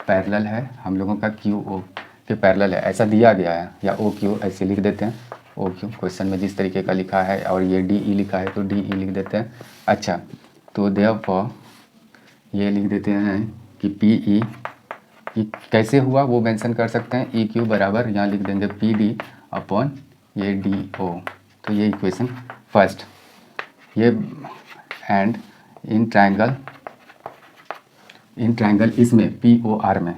पैरेलल है हम लोगों का क्यू ओ के पैरेलल है, ऐसा दिया गया है, या ओ क्यू ऐसे लिख देते हैं। ओ क्यू क्वेश्चन में जिस तरीके का लिखा है, और ये डी ई लिखा है तो डी ई लिख देते हैं। अच्छा, तो देयरफॉर ये लिख देते हैं कि पी ई कैसे हुआ वो मेंशन कर सकते हैं। ई क्यू बराबर यहाँ लिख देंगे पी डी अपॉन ये डी ओ। तो ये इक्वेशन फर्स्ट, ये एंड इन ट्रायंगल इसमें पी ओ आर में,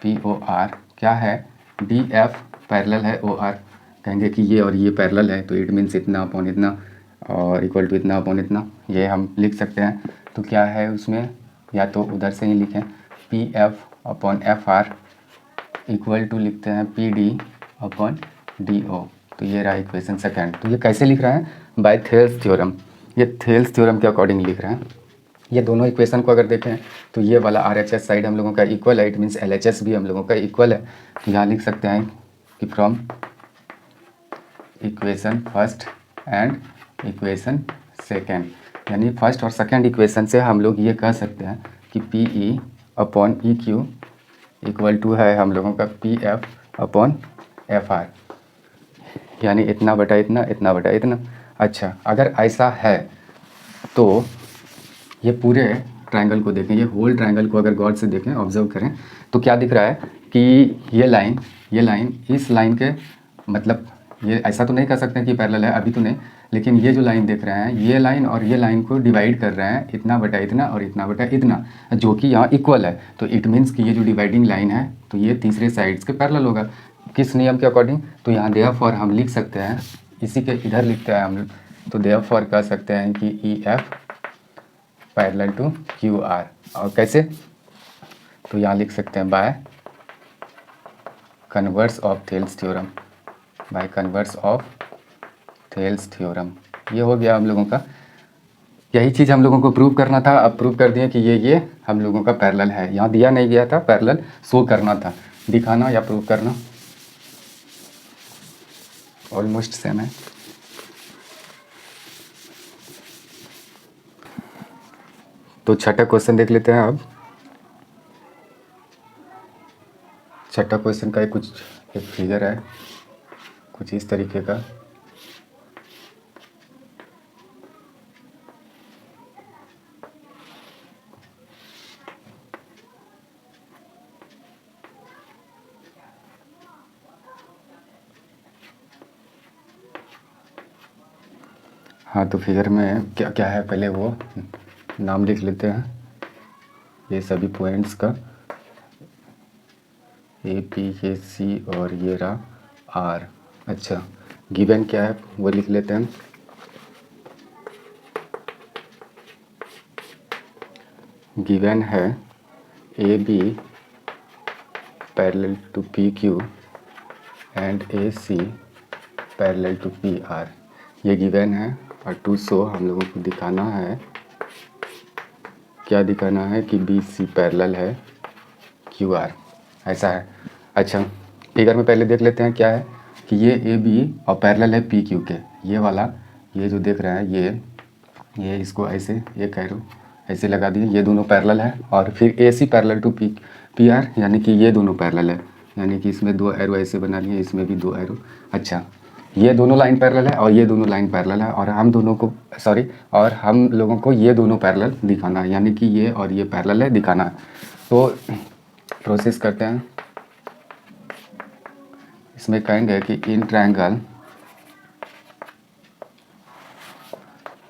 पी ओ आर क्या है, डी एफ पैरेलल है ओ आर, कहेंगे कि ये और ये पैरेलल है, तो इट मीन्स इतना अपॉन इतना और इक्वल टू इतना अपॉन इतना, ये हम लिख सकते हैं। तो क्या है उसमें, या तो उधर से ही लिखें P F upon F R equal to लिखते हैं P D upon D O. तो ये रहा इक्वेशन सेकेंड। तो ये कैसे लिख रहे हैं, बाय थेल्स थ्योरम, ये थेल्स थ्योरम के अकॉर्डिंग लिख रहे हैं। ये दोनों इक्वेशन को अगर देखें तो ये वाला आर एच एस साइड हम लोगों का इक्वल है, it means L H S भी हम लोगों का इक्वल है। तो यहाँ लिख सकते हैं कि from equation first and equation second, यानी फर्स्ट और सेकेंड इक्वेशन से हम लोग ये कह सकते हैं कि P E upon E Q equal to है हम लोगों का P F upon F R, यानी इतना बटा इतना, इतना बटा इतना। अच्छा, अगर ऐसा है तो ये पूरे ट्रायंगल को देखें, ये होल ट्रायंगल को अगर गौर से देखें, ऑब्जर्व करें, तो क्या दिख रहा है कि ये लाइन इस लाइन के, मतलब ये ऐसा तो नहीं कह सकते हैं कि पैरेलल है, अभी तो नहीं, लेकिन ये जो लाइन देख रहे हैं, ये लाइन और ये लाइन को डिवाइड कर रहे हैं, इतना बटा इतना और इतना बटा इतना, जो कि यहाँ इक्वल है। तो इट मीन्स कि ये जो डिवाइडिंग लाइन है, तो ये तीसरे साइड्स के पैरेलल होगा। किस नियम के अकॉर्डिंग, तो यहाँ देयरफॉर हम लिख सकते हैं, इसी के इधर लिखते हैं हम, तो देयरफॉर कह सकते हैं कि E F parallel to Q R. और कैसे, तो यहाँ लिख सकते हैं by converse of Thales theorem, by converse of Thales theorem. ये हो गया हम लोगों का, यही चीज़ हम लोगों को प्रूव करना था। अब प्रूव कर दिए कि ये हम लोगों का पैरेलल है। यहाँ दिया नहीं गया था, पैरेलल शो करना था, दिखाना या प्रूव करना ऑलमोस्ट सेम है। तो छठा क्वेश्चन देख लेते हैं अब। छठा क्वेश्चन का एक फिगर है कुछ इस तरीके का। हाँ, तो फिगर में क्या क्या है, पहले वो नाम लिख लेते हैं, ये सभी पॉइंट्स का, ए पी ए सी और ये रहा आर। अच्छा, गिवन क्या है वो लिख लेते हैं। गिवन है A B parallel to P Q and A C parallel to P R, ये गिवन है। और टू शो हम लोगों को दिखाना है, क्या दिखाना है कि बी सी पैरेलल है क्यू आर, ऐसा है। अच्छा, फिगर में पहले देख लेते हैं क्या है कि ये ए बी और पैरेलल है पी क्यू के, ये वाला, ये जो देख रहे हैं ये इसको ऐसे एक एरो ऐसे लगा दिए, ये दोनों पैरेलल है। और फिर A C parallel to P R, यानी कि ये दोनों पैरेलल है, यानी कि इसमें दो एरो ऐसे बना लिए, इसमें भी दो एरो। अच्छा, ये दोनों लाइन पैरेलल है और ये दोनों लाइन पैरेलल है, और हम दोनों को और हम लोगों को ये दोनों पैरेलल दिखाना है, यानी कि ये और ये पैरेलल है दिखाना है। तो प्रोसेस करते हैं। इसमें कहेंगे कि इन ट्रायंगल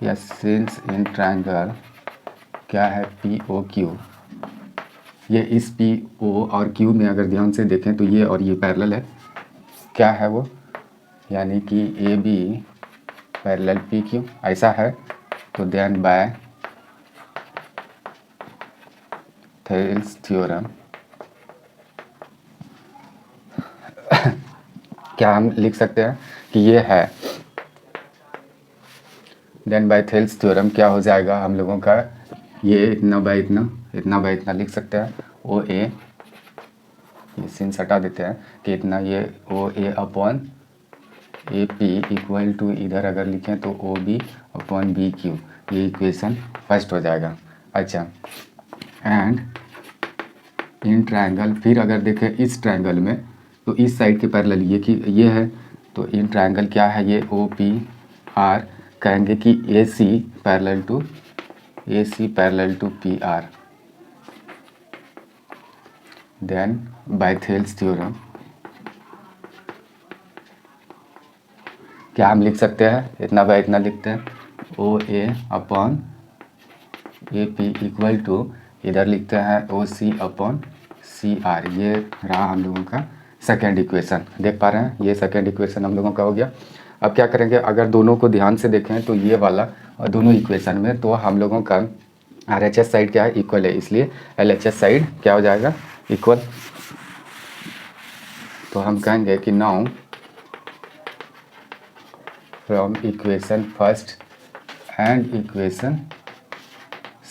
या सिंस इन ट्रायंगल क्या है पी ओ क्यू, ये इस पी ओ और क्यू में अगर ध्यान से देखें तो ये और ये पैरेलल है, क्या है वो, यानी कि A B parallel P Q, ऐसा है। तो देन बाय थेल्स थ्योरम क्या हम लिख सकते हैं कि ये है, देन बाय थेल्स थ्योरम क्या हो जाएगा हम लोगों का, ये इतना बाय इतना, इतना बाय इतना लिख सकते हैं। ओ ए, ये सिंस हटा देते हैं कि इतना, ये O A upon A P equal to, इधर अगर लिखें तो O B upon B Q, ये इक्वेशन फर्स्ट हो जाएगा। अच्छा, एंड इन ट्रायंगल, फिर अगर देखें इस ट्रायंगल में तो इस साइड के पैरेलल ये है, तो इन ट्रायंगल क्या है, ये ओ पी आर, कहेंगे कि A C parallel to P R, then by Thales theorem क्या हम लिख सकते हैं, इतना बाय इतना लिखते हैं, O A upon A P equal to, इधर लिखते हैं ओ सी अपॉन सी आर। ये रहा हम लोगों का सेकेंड इक्वेशन, देख पा रहे हैं, ये सेकेंड इक्वेशन हम लोगों का हो गया। अब क्या करेंगे, अगर दोनों को ध्यान से देखें तो ये वाला और दोनों इक्वेशन में तो हम लोगों का आर एच एस साइड क्या है, इक्वल है, इसलिए एल एच एस साइड क्या हो जाएगा, इक्वल। तो हम कहेंगे कि now from equation first and equation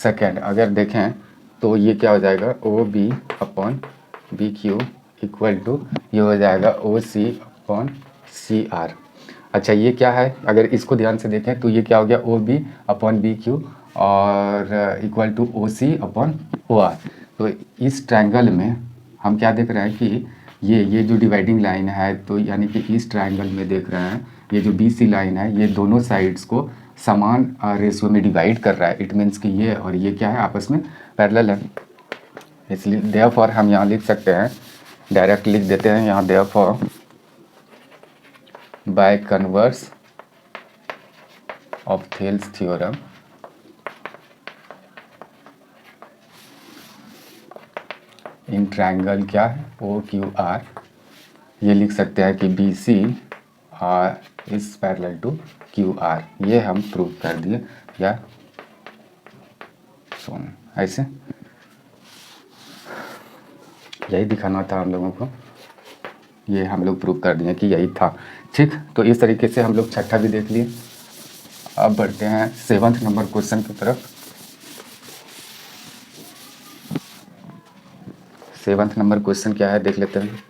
second अगर देखें तो ये क्या हो जाएगा, O B upon B Q equal to, ये हो जाएगा ओ सी अपॉन सी आर। अच्छा, ये क्या है, अगर इसको ध्यान से देखें तो ये क्या हो गया, O B upon B Q और equal to O C upon O R. तो इस ट्रायंगल में हम क्या देख रहे हैं कि ये जो डिवाइडिंग लाइन है, तो यानी कि इस ट्रायंगल में देख रहे हैं ये जो बी सी लाइन है, ये दोनों साइड्स को समान रेशियो में डिवाइड कर रहा है। इट मीन्स कि ये और ये क्या है, आपस में पैरेलल है, इसलिए देयरफॉर हम यहाँ लिख सकते हैं, डायरेक्ट लिख देते हैं यहाँ, therefore by converse of Thales theorem in triangle क्या है, ओ क्यू आर, ये लिख सकते हैं कि B C R is parallel to Q R. ये हम प्रूव कर दिए, या सुन ऐसे यही दिखाना था हम लोगों को, ये हम लोग प्रूव कर दिए कि यही था। ठीक, तो इस तरीके से हम लोग छठा भी देख लिए। अब बढ़ते हैं 7th नंबर क्वेश्चन की तरफ। 7th नंबर क्वेश्चन क्या है देख लेते हैं।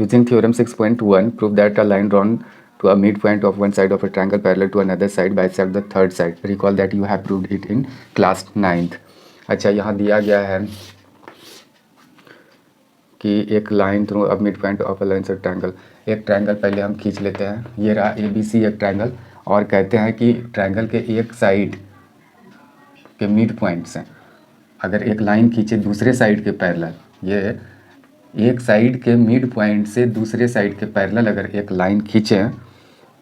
Using theorem 6.1 prove that a line drawn to a midpoint of one side of a triangle parallel to another side bisect the third side. Recall that you have proved it in class 9th. अच्छा, यहाँ दिया गया है कि एक line through अब mid point of a line से triangle, एक ट्रायंगल पहले हम खींच लेते हैं, ये रहा ए बी सी एक ट्रायंगल, और कहते हैं कि ट्रायंगल के एक साइड के मिड पॉइंट से अगर एक लाइन खींचे दूसरे साइड के पैरेलल, ये एक साइड के मिड पॉइंट से दूसरे साइड के पैरेलल अगर एक लाइन खींचे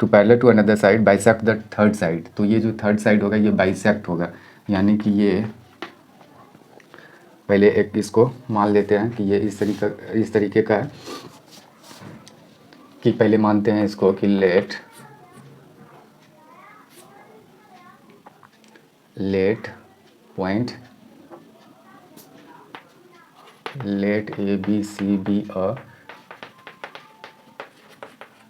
to parallel to another side bisect the third side, तो ये जो थर्ड साइड होगा ये बाइसेक्ट होगा, यानी कि ये पहले एक इसको मान लेते हैं कि ये इस तरीके का है, कि पहले मानते हैं इसको कि let point let A B C be a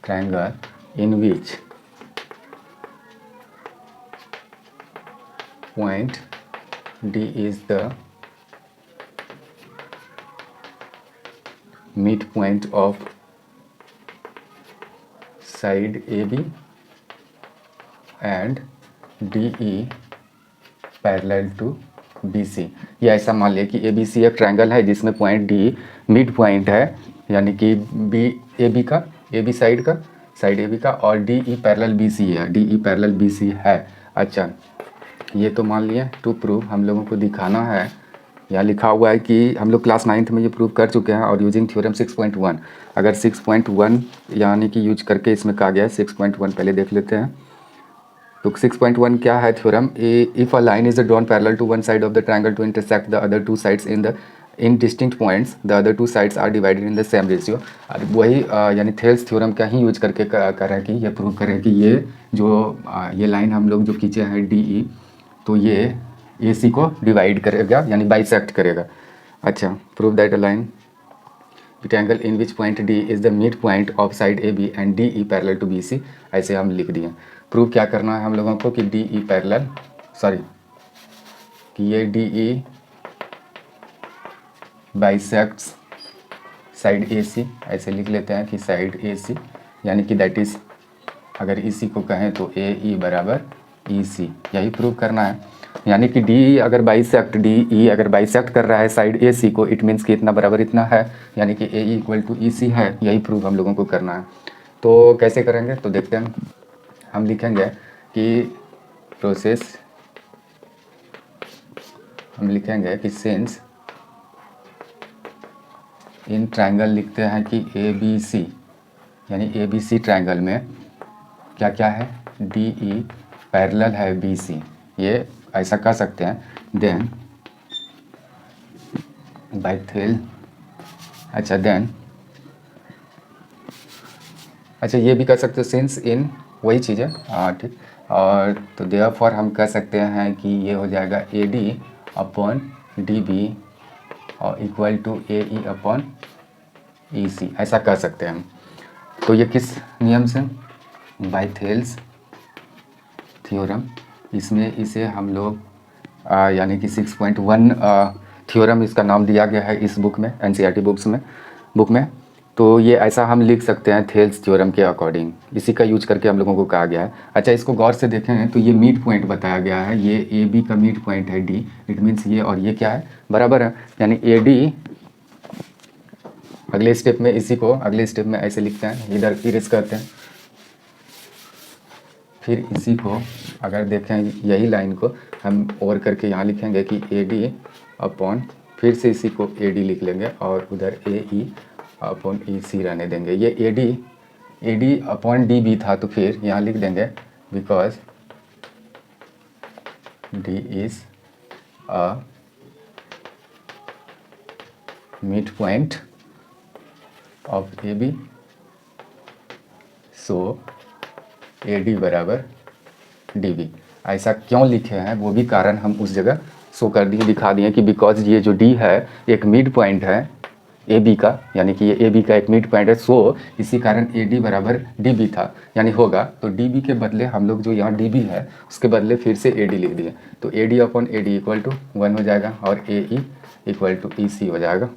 triangle in which point D is the midpoint of side AB and DE parallel to BC। या ऐसा मान लिया कि ABC एक ट्रायंगल है जिसमें पॉइंट D मिड पॉइंट है, यानी कि AB साइड का साइड ए बी का, और D E parallel B C है, D E parallel B C है। अच्छा, ये तो मान लिए। टू प्रूव हम लोगों को दिखाना है, यहाँ लिखा हुआ है कि हम लोग क्लास 9th में ये प्रूव कर चुके हैं, और यूजिंग थ्योरम 6.1, अगर 6.1 यानी कि यूज करके इसमें कहा गया है 6.1 पहले देख लेते हैं। तो 6.1 क्या है theorem? If a line is drawn parallel to one side of the triangle to intersect the other two sides in distinct points, the other two sides are divided in the same ratio. वही यानी Thales theorem का ही use करके कर रहे हैं कि ये prove करें कि ये जो ये लाइन हम लोग जो खींचे हैं डी ई, तो ये ए सी को डिवाइड करेगा यानी बाइसेक्ट करेगा। अच्छा, prove that a line rectangle in which point D is the midpoint of side AB and DE parallel to BC, ऐसे हम लिख दिए। प्रूव क्या करना है हम लोगों को कि DE पैरेलल कि ये DE बाइसेक्ट्स साइड AC, ऐसे लिख लेते हैं कि साइड AC, यानी कि दैट इज़ अगर EC को कहें तो AE बराबर EC, यही प्रूव करना है। यानी कि DE अगर बाइसेक्ट कर रहा है साइड AC को, इट मीन्स कि इतना बराबर इतना है, यानी कि AE इक्वल टू EC है, यही प्रूव हम लोगों को करना है। तो कैसे करेंगे तो देखते हैं। हम लिखेंगे कि प्रोसेस, हम लिखेंगे कि सिंस इन ट्रायंगल लिखते हैं कि ABC, यानी ABC ट्रायंगल में क्या क्या है, DE पैरेलल है BC, ये ऐसा कर सकते हैं। देन बाय थेल, अच्छा देन, अच्छा ये भी कर सकते हैं सिंस इन, वही चीज़ है, हाँ ठीक। और तो देयरफॉर हम कह सकते हैं कि ये हो जाएगा AD अपॉन DB और equal to AE upon EC, ऐसा कर सकते हैं हम। तो ये किस नियम से? By Thales theorem. इसमें इसे हम लोग यानी कि 6.1 थ्योरम इसका नाम दिया गया है इस बुक में, NCERT बुक में। तो ये ऐसा हम लिख सकते हैं थेल्स थ्योरम के अकॉर्डिंग, इसी का यूज करके हम लोगों को कहा गया है। अच्छा, इसको गौर से देखें तो ये मिड पॉइंट बताया गया है, ये AB का मिड पॉइंट है D, इट मीन्स ये और ये क्या है, बराबर है, यानी AD। अगले स्टेप में इसी को अगले स्टेप में ऐसे लिखते हैं, इधर इरेज करते हैं, फिर इसी को अगर देखें यही लाइन को हम ओवर करके यहाँ लिखेंगे कि AD अपॉन, फिर से इसी को AD लिख लेंगे और उधर AE अपॉन EC रहने देंगे। ये AD अपॉन DB था, तो फिर यहाँ लिख देंगे because D is a mid point of AB, so AD बराबर DB। ऐसा क्यों लिखे हैं वो भी कारण हम उस जगह शो कर दिए, दिखा दिए कि बिकॉज ये जो D है एक मिड पॉइंट है AB का, यानी कि ये AB का एक मिड पॉइंट है, सो इसी कारण AD बराबर DB था, यानी होगा। तो DB के बदले हम लोग जो यहाँ DB है उसके बदले फिर से AD लिख दिए, तो AD upon AD equal to 1 हो जाएगा और AE इक्वल टू EC हो जाएगा।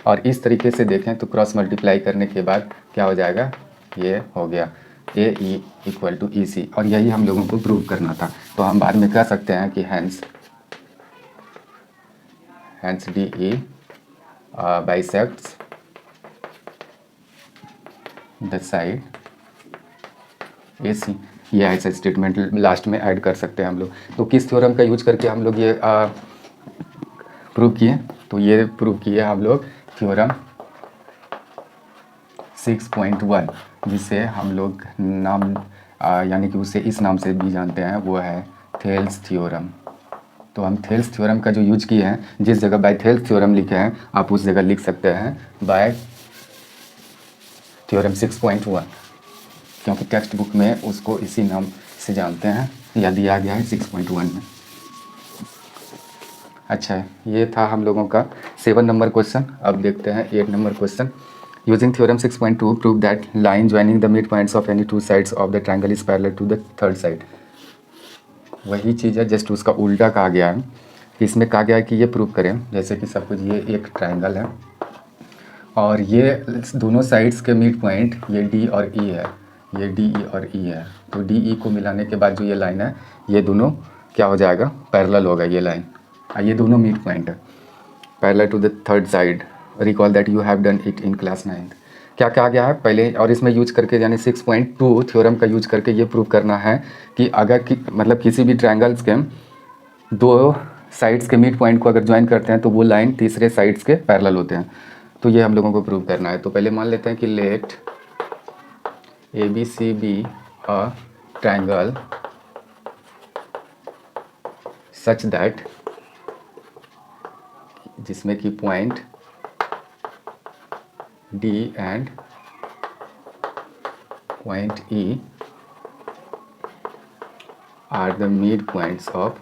और इस तरीके से देखें तो क्रॉस मल्टीप्लाई करने के बाद क्या हो जाएगा, ये हो गया AE इक्वल टू EC, और यही हम लोगों को प्रूव करना था। तो हम बाद में कह सकते हैं कि hence DE bisects the side AC, ये ऐसा स्टेटमेंट लास्ट में ऐड कर सकते हैं हम लोग। तो किस थ्योरम का यूज करके हम लोग ये प्रूव किए? तो ये प्रूव किए हम लोग थ्योरम 6.1, जिसे हम लोग नाम यानी कि उसे इस नाम से भी जानते हैं, वो है थेल्स थ्योरम। तो हम थेल्स थ्योरम का जो यूज किए हैं, जिस जगह बाय थेल्स थ्योरम लिखे हैं आप उस जगह लिख सकते हैं बाय थ्योरम 6.1, क्योंकि टेक्स्ट बुक में उसको इसी नाम से जानते हैं या दिया गया है 6.1 में। अच्छा, ये था हम लोगों का 7 नंबर क्वेश्चन। अब देखते हैं 8 number question. Using theorem 6.2 prove that line joining the midpoints of any two sides of the triangle is parallel to the third side. वही चीज़ है, जस्ट उसका उल्टा कहा गया है। इसमें कहा गया है कि ये प्रूव करें, जैसे कि सब कुछ, ये एक ट्रायंगल है और ये दोनों साइड्स के मिड पॉइंट ये D और E है, ये DE और E है। तो DE को मिलाने के बाद जो ये लाइन है, ये दोनों क्या हो जाएगा, पैरेलल होगा ये लाइन, ये दोनों मिड पॉइंट है parallel to the third side. Recall that you have done it in class 9th। क्या कहा गया है पहले, और इसमें यूज करके यानी 6.2 थ्योरम का यूज करके ये प्रूव करना है कि अगर मतलब किसी भी ट्रायंगल्स के दो साइड्स के मिड पॉइंट को अगर ज्वाइन करते हैं तो वो लाइन तीसरे साइड्स के पैरेलल होते हैं। तो ये हम लोगों को प्रूव करना है। तो पहले मान लेते हैं कि let A B C be a triangle such that, जिसमें कि point D and point E are the midpoints of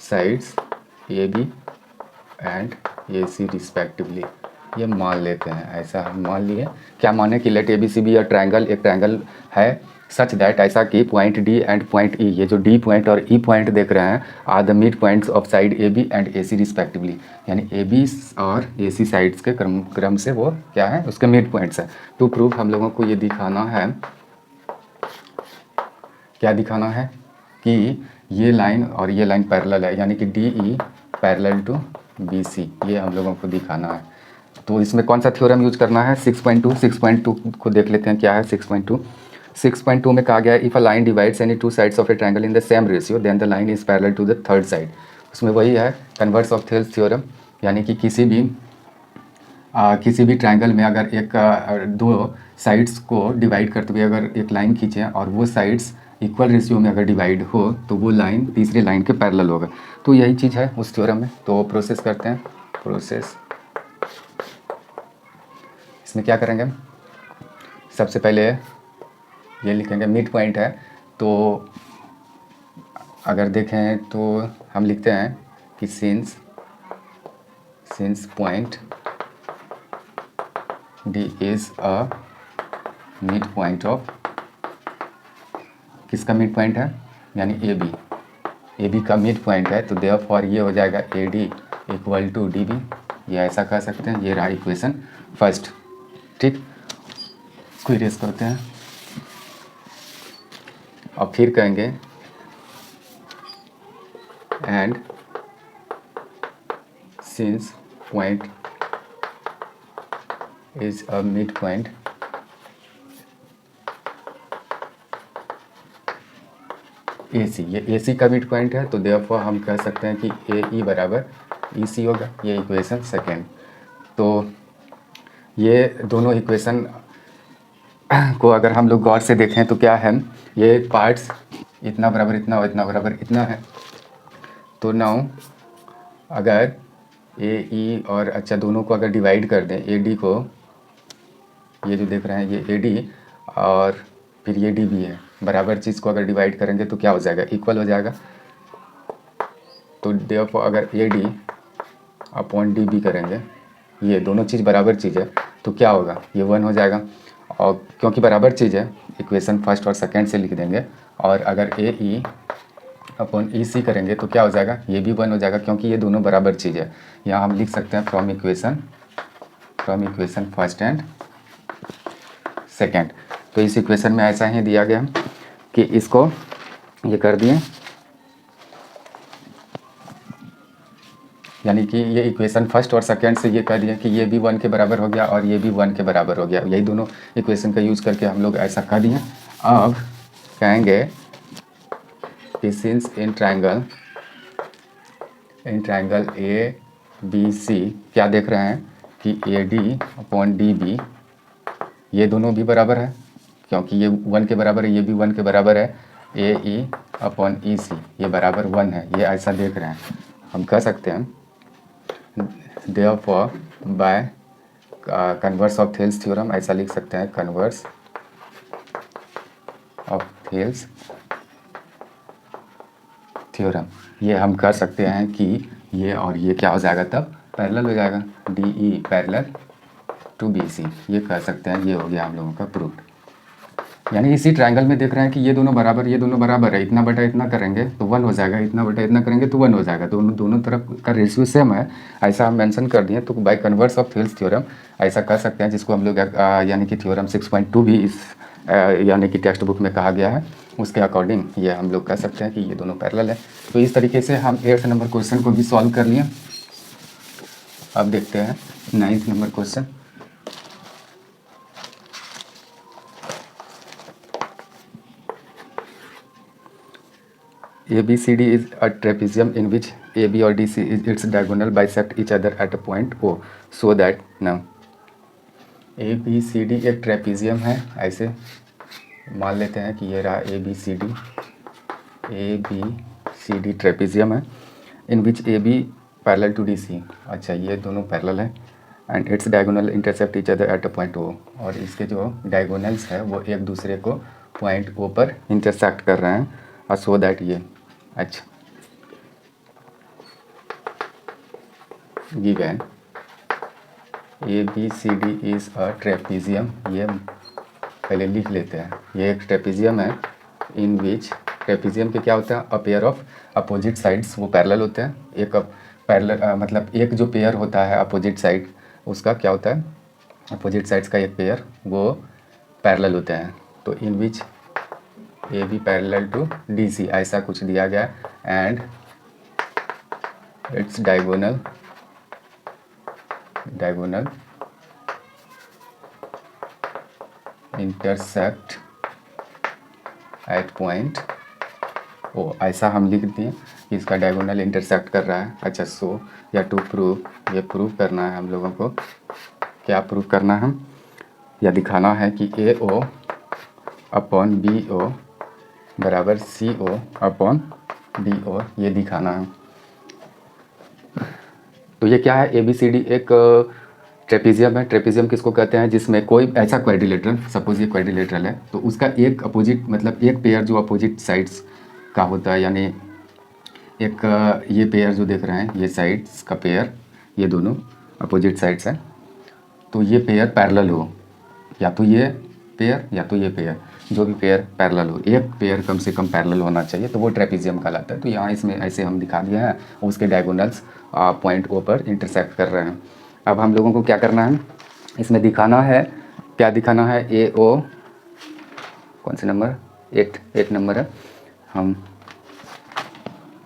sides AB and AC respectively. ये मान लेते हैं, ऐसा हम मान लिए। क्या माने कि लेट ABCB या ट्रायंगल एक ट्रायंगल है सच दैट, ऐसा कि point D and point E, ये जो D पॉइंट और E पॉइंट देख रहे हैं, are the midpoints of side AB and AC respectively, यानी AB और AC साइड्स के क्रम से वो क्या है, उसके मिड पॉइंट्स है। टू प्रूव हम लोगों को ये दिखाना है, क्या दिखाना है कि ये लाइन और ये लाइन पैरेलल है, यानी कि DE पैरेलल टू BC, ये हम लोगों को दिखाना है। तो इसमें कौन सा थ्योरम यूज करना है, 6.2 को देख लेते हैं क्या है 6.2 में कहा गया है if a line divides any two sides of a triangle in the same ratio then the line is parallel to the third side. उसमें वही है कन्वर्स ऑफ थेल्स थ्योरम, यानी कि किसी भी ट्रायंगल में अगर दो साइड्स को डिवाइड करते हुए अगर एक लाइन खींचें और वो साइड्स इक्वल रेशियो में अगर डिवाइड हो तो वो लाइन तीसरी लाइन के पैरेलल होगा। तो यही चीज़ है उस थ्योरम में। तो प्रोसेस करते हैं, प्रोसेस इसमें क्या करेंगे हम, सबसे पहले ये लिखेंगे मिड पॉइंट है। तो अगर देखें तो हम लिखते हैं कि since point D is a mid point of, किसका मिड पॉइंट है, यानी AB का मिड पॉइंट है, तो देयरफॉर ये हो जाएगा AD इक्वल टू DB। ये ऐसा कह सकते हैं। ये रहा इक्वेशन फर्स्ट। ठीक, इसको इरेज करते हैं और फिर कहेंगे and since point is a mid point AC, ये AC का मिड पॉइंट है, तो देयरफॉर हम कह सकते हैं कि AE बराबर EC होगा। ये इक्वेशन सेकेंड। तो ये दोनों इक्वेशन को अगर हम लोग गौर से देखें तो क्या है, ये पार्ट्स इतना बराबर इतना और इतना बराबर इतना है। तो नाउ अगर AE और अच्छा दोनों को अगर डिवाइड कर दें, AD को, ये जो देख रहे हैं ये AD और फिर ये DB है, बराबर चीज़ को अगर डिवाइड करेंगे तो क्या हो जाएगा, इक्वल हो जाएगा। तो देयरफॉर अगर AD अपॉन DB करेंगे, ये दोनों चीज़ बराबर चीज़ है, तो क्या होगा, ये 1 हो जाएगा। और क्योंकि बराबर चीज़ है, इक्वेशन फर्स्ट और सेकंड से लिख देंगे। और अगर AE अपॉन EC करेंगे तो क्या हो जाएगा, ये भी 1 हो जाएगा, क्योंकि ये दोनों बराबर चीज़ है। यहाँ हम लिख सकते हैं from equation first and second. तो इस इक्वेशन में ऐसा ही दिया गया कि इसको ये कर दिए, यानी कि ये इक्वेशन फर्स्ट और सेकंड से ये कह दिया कि ये भी 1 के बराबर हो गया और ये भी 1 के बराबर हो गया। यही दोनों इक्वेशन का यूज़ करके हम लोग ऐसा कर दिए। अब कहेंगे कि सिंस इन ट्रायंगल ABC क्या देख रहे हैं कि AD अपॉन DB ये दोनों भी बराबर है, क्योंकि ये 1 के बराबर है, ये भी 1 के बराबर है। AE अपॉन EC ये बराबर 1 है, ये ऐसा देख रहे हैं। हम कह सकते हैं therefore by converse of Thales theorem, ऐसा लिख सकते हैं कन्वर्स ऑफ थेल्स थ्योरम। ये हम कर सकते हैं कि ये और ये क्या हो जाएगा, तब पैरेलल हो जाएगा, DE पैरेलल टू BC, ये कह सकते हैं। ये हो गया हम लोगों का प्रूफ। यानी इसी ट्रायंगल में देख रहे हैं कि ये दोनों बराबर है, इतना बटा इतना करेंगे तो 1 हो जाएगा, इतना बटा इतना करेंगे तो 1 हो जाएगा, दोनों तरफ का रेशियो सेम है, ऐसा हम मेंशन कर दिए। तो bye converse of Thales theorem ऐसा कर सकते हैं, जिसको हम लोग यानी कि थ्योरम 6.2 भी इस यानी कि टेक्स्ट बुक में कहा गया है, उसके अकॉर्डिंग ये हम लोग कह सकते हैं कि ये दोनों पैरेलल है। तो इस तरीके से हम 8th नंबर क्वेश्चन को भी सॉल्व कर लिए। अब देखते हैं 9th number question. ABCD is a trapezium in which AB or DC is its diagonal bisect each other at a point O, so that now ABCD एक ट्रेपेजियम है, ऐसे मान लेते हैं कि ये रहा ABCD ट्रेपेजियम है, इन विच AB पैरेलल टू DC। अच्छा, ये दोनों पैरेलल है and its diagonal intersect each other at a point O, और इसके जो डायगोनल्स है वो एक दूसरे को पॉइंट O पर इंटरसेक्ट कर रहे हैं, और सो दैट ये अच्छा given ABCD is a trapezium, ये पहले लिख लेते हैं। ये एक ट्रेपेजियम है इन विच, ट्रेपेजियम के क्या होता है, a pair of opposite sides, वो पैरेलल होते हैं। एक पैरेलल मतलब एक जो पेयर होता है अपोजिट साइड, उसका क्या होता है, अपोजिट साइड्स का एक पेयर वो पैरेलल होते हैं। तो इन विच AB पैरेलल टू DC ऐसा कुछ दिया गया and its diagonal intersect at point O, ऐसा हम लिख दिए कि इसका डायगोनल इंटरसेक्ट कर रहा है। अच्छा, सो या टू प्रूव, ये प्रूव करना है हम लोगों को। क्या प्रूव करना है, या दिखाना है कि AO अपॉन BO बराबर CO अपॉन DO, ये दिखाना है। तो ये क्या है, ABCD एक ट्रेपेजियम है। ट्रेपेजियम किसको कहते हैं, जिसमें कोई ऐसा क्वाड्रिलेटरल, सपोज ये क्वाड्रिलेटरल है, तो उसका एक अपोजिट मतलब एक पेयर जो अपोजिट साइड्स का होता है, यानी एक ये पेयर जो देख रहे हैं, ये साइड्स का पेयर, ये दोनों अपोजिट साइड्स हैं, तो ये पेयर पैरेलल हो, या तो ये पेयर या तो ये पेयर, जो भी पेयर पैरेलल हो, एक पेयर कम से कम पैरेलल होना चाहिए, तो वो ट्रेपेजियम कहलाता है। तो यहाँ इसमें ऐसे हम दिखा दिए हैं, उसके डायगोनल्स पॉइंट O पर इंटरसेक्ट कर रहे हैं। अब हम लोगों को क्या करना है, इसमें दिखाना है, क्या दिखाना है, AO कौन से नंबर, 8 नंबर है, हम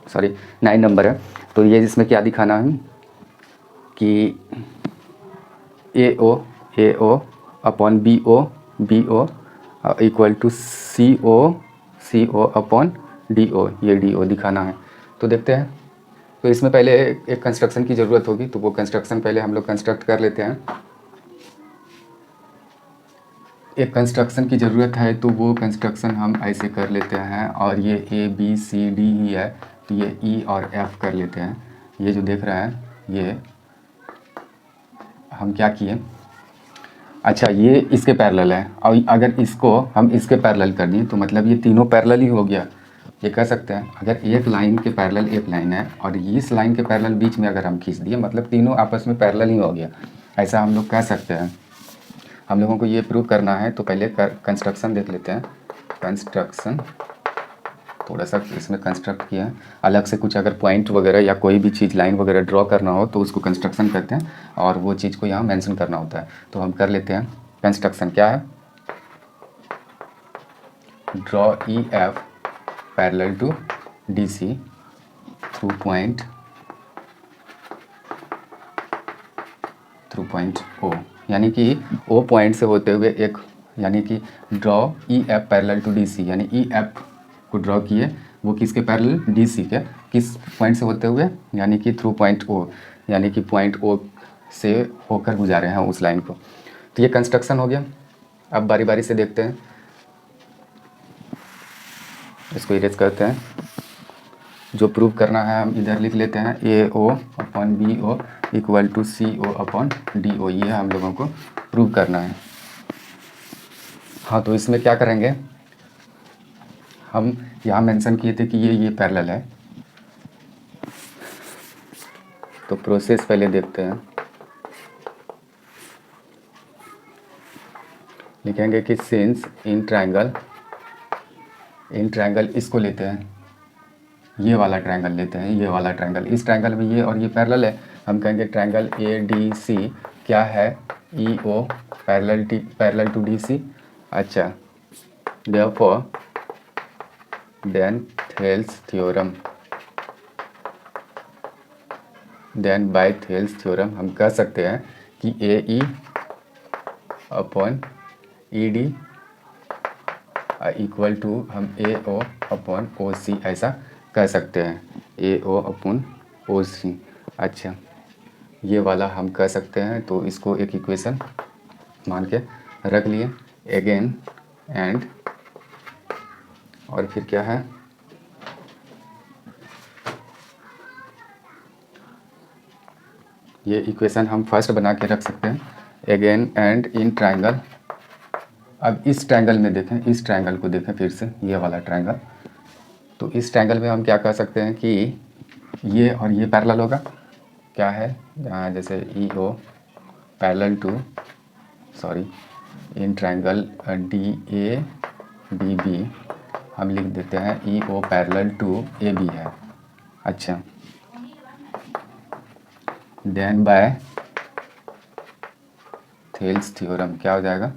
सॉरी 9 नंबर है। तो ये इसमें क्या दिखाना है कि AO upon BO equal to CO upon DO, ये DO दिखाना है। तो देखते हैं, तो इसमें पहले एक कंस्ट्रक्शन की ज़रूरत होगी, तो वो कंस्ट्रक्शन पहले हम लोग कंस्ट्रक्ट कर लेते हैं। एक कंस्ट्रक्शन की ज़रूरत है, तो वो कंस्ट्रक्शन हम ऐसे कर लेते हैं, और ये ABCD ही है, तो ये E और F कर लेते हैं। ये जो देख रहे हैं, ये हम क्या किए, अच्छा ये इसके पैरेलल है, और अगर इसको हम इसके पैरेलल कर दिए तो मतलब ये तीनों पैरेलल ही हो गया। ये कह सकते हैं अगर एक लाइन के पैरेलल एक लाइन है और इस लाइन के पैरेलल बीच में अगर हम खींच दिए, मतलब तीनों आपस में पैरेलल ही हो गया, ऐसा हम लोग कह सकते हैं। हम लोगों को ये प्रूव करना है, तो पहले कंस्ट्रक्शन देख लेते हैं। कंस्ट्रक्शन थोड़ा सा इसमें कंस्ट्रक्ट किया है, अलग से कुछ अगर पॉइंट वगैरह या कोई भी चीज़ लाइन वगैरह ड्रॉ करना हो तो उसको कंस्ट्रक्शन करते हैं, और वो चीज़ को यहाँ मेंशन करना होता है। तो हम कर लेते हैं कंस्ट्रक्शन। क्या है, draw EF parallel to DC through point O, यानी कि O पॉइंट से होते हुए एक, यानी कि draw EF parallel to DC, यानी EF को ड्रॉ किए, वो किसके पैरेलल, DC के, किस पॉइंट से होते हुए, यानी कि थ्रू पॉइंट O, यानी कि पॉइंट O से होकर गुजारे हैं उस लाइन को। तो ये कंस्ट्रक्शन हो गया। अब बारी बारी से देखते हैं, इसको इरेज करते हैं। जो प्रूव करना है हम इधर लिख लेते हैं, AO upon BO equal to CO upon DO, ये हम लोगों को प्रूव करना है। हाँ, तो इसमें क्या करेंगे, हम यहाँ मेंशन किए थे कि ये पैरेलल है, तो प्रोसेस पहले देखते हैं। लिखेंगे कि सिंस इन ट्रायंगल इसको लेते हैं, ये वाला ट्रायंगल लेते हैं, ये वाला ट्रायंगल, इस ट्रायंगल में ये और ये पैरेलल है, हम कहेंगे ट्रायंगल ADC क्या है, EO पैरेलल टू DC। अच्छा, therefore then Thales theorem then by Thales theorem हम कह सकते हैं कि A E upon E D equal to हम ए ओ अपॉन ओ सी ऐसा कह सकते हैं, ए ओ अपॉन ओ सी। अच्छा, ये वाला हम कह सकते हैं, तो इसको एक इक्वेशन मान के रख लिए। अगेन एंड, और फिर क्या है, ये इक्वेशन हम फर्स्ट बना के रख सकते हैं। अगेन एंड इन ट्रायंगल, अब इस ट्रायंगल में देखें, इस ट्रायंगल को देखें फिर से, ये वाला ट्रायंगल। तो इस ट्रायंगल में हम क्या कह सकते हैं कि ये और ये पैरेलल होगा, क्या है, जैसे E O parallel to, sorry, in triangle D A D B हम लिख देते हैं E O parallel to A B है। अच्छा, देन बाय थेल्स थ्योरम क्या हो जाएगा,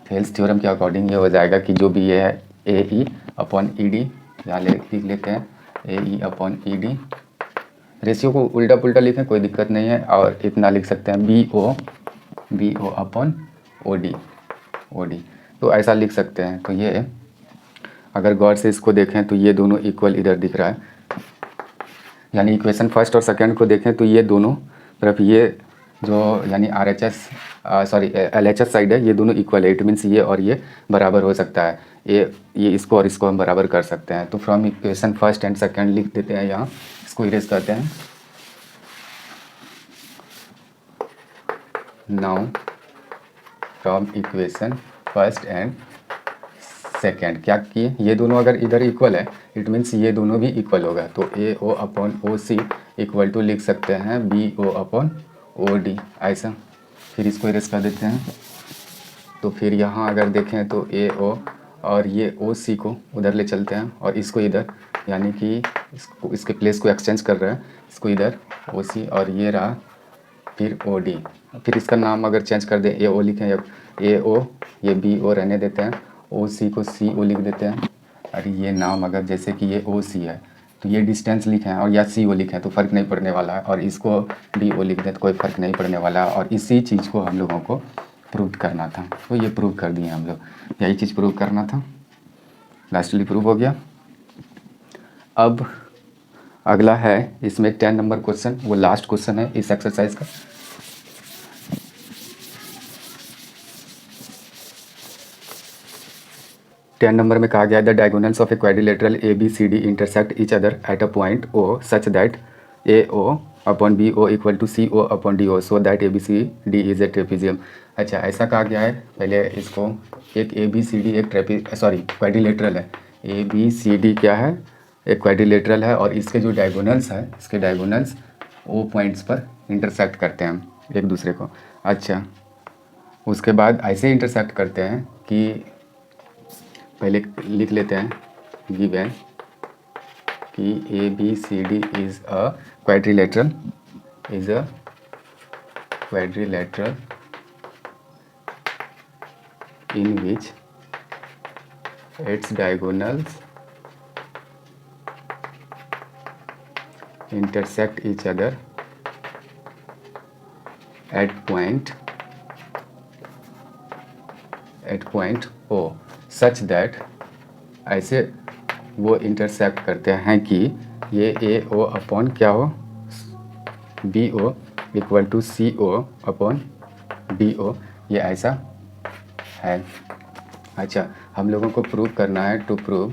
थेल्स थ्योरम के अकॉर्डिंग ये हो जाएगा कि जो भी ये है ए ई अपॉन ई डी, यहाँ लिख लेते हैं A E upon E D. Ratio को उल्टा पुल्टा लिखें कोई दिक्कत नहीं है, और इतना लिख सकते हैं B O upon O D, तो ऐसा लिख सकते हैं। तो ये अगर गौर से इसको देखें तो ये दोनों इक्वल इधर दिख रहा है, यानी इक्वेशन फर्स्ट और सेकंड को देखें तो ये दोनों तरफ ये जो यानी R H S sorry L H S side है, ये दोनों इक्वल है। इट मीन्स ये और ये बराबर हो सकता है, ये इसको और इसको हम बराबर कर सकते हैं। तो from equation first and second लिख देते हैं, यहाँ इसको इरेज करते हैं। Now from equation first and second क्या किए, ये दोनों अगर इधर इक्वल है, इट मीन्स ये दोनों भी इक्वल होगा। तो A O upon O C equal to लिख सकते हैं B O upon O D, ऐसा। फिर इसको इरेज कर देते हैं। तो फिर यहाँ अगर देखें तो ए ओ और ये ओ सी को उधर ले चलते हैं, और इसको इधर, यानी कि इसको इसके प्लेस को एक्सचेंज कर रहे हैं, इसको इधर ओ सी, और ये रहा फिर ओ डी। फिर इसका नाम अगर चेंज कर दें, ए ओ लिखें या ए ओ, ये बी ओ रहने देते हैं, ओ सी को सी ओ लिख देते हैं। और ये नाम अगर जैसे कि ये ओ सी है तो ये डिस्टेंस लिखें, और या सी ओ लिखें तो फ़र्क नहीं पड़ने वाला है, और इसको डी ओ लिख दें तो कोई फ़र्क नहीं पड़ने वाला है। और इसी चीज़ को हम लोगों को प्रूव करना था, तो ये प्रूव कर दिए हम लोग, यही चीज़ प्रूव करना था, लास्टली प्रूव हो गया। अब अगला है इसमें 10 नंबर क्वेश्चन, वो लास्ट क्वेश्चन है इस एक्सरसाइज का। टेन नंबर में कहा गया the diagonals of a quadrilateral A B C D intersect each other at a point O such that A O upon B O equal to C O upon D O, so that A B C D is a trapezium. अच्छा, ऐसा कहा गया है, पहले इसको, एक A B C D एक quadrilateral है, ए बी सी डी क्या है, एक क्वाड्रिलेटरल है, और इसके जो डायगोनल्स है, इसके डायगोनल्स ओ पॉइंट्स पर इंटरसेक्ट करते हैं एक दूसरे को। अच्छा, उसके बाद ऐसे इंटरसेक्ट करते हैं कि पहले लिख लेते हैं गिवन कि A B C D is a quadrilateral in which its diagonals intersect each other at point O such that, ऐसे वो इंटरसेक्ट करते हैं कि ये ए ओ अपॉन क्या हो, B O equal to C O upon D O, ये ऐसा है। अच्छा, हम लोगों को प्रूव करना है, टू प्रूव,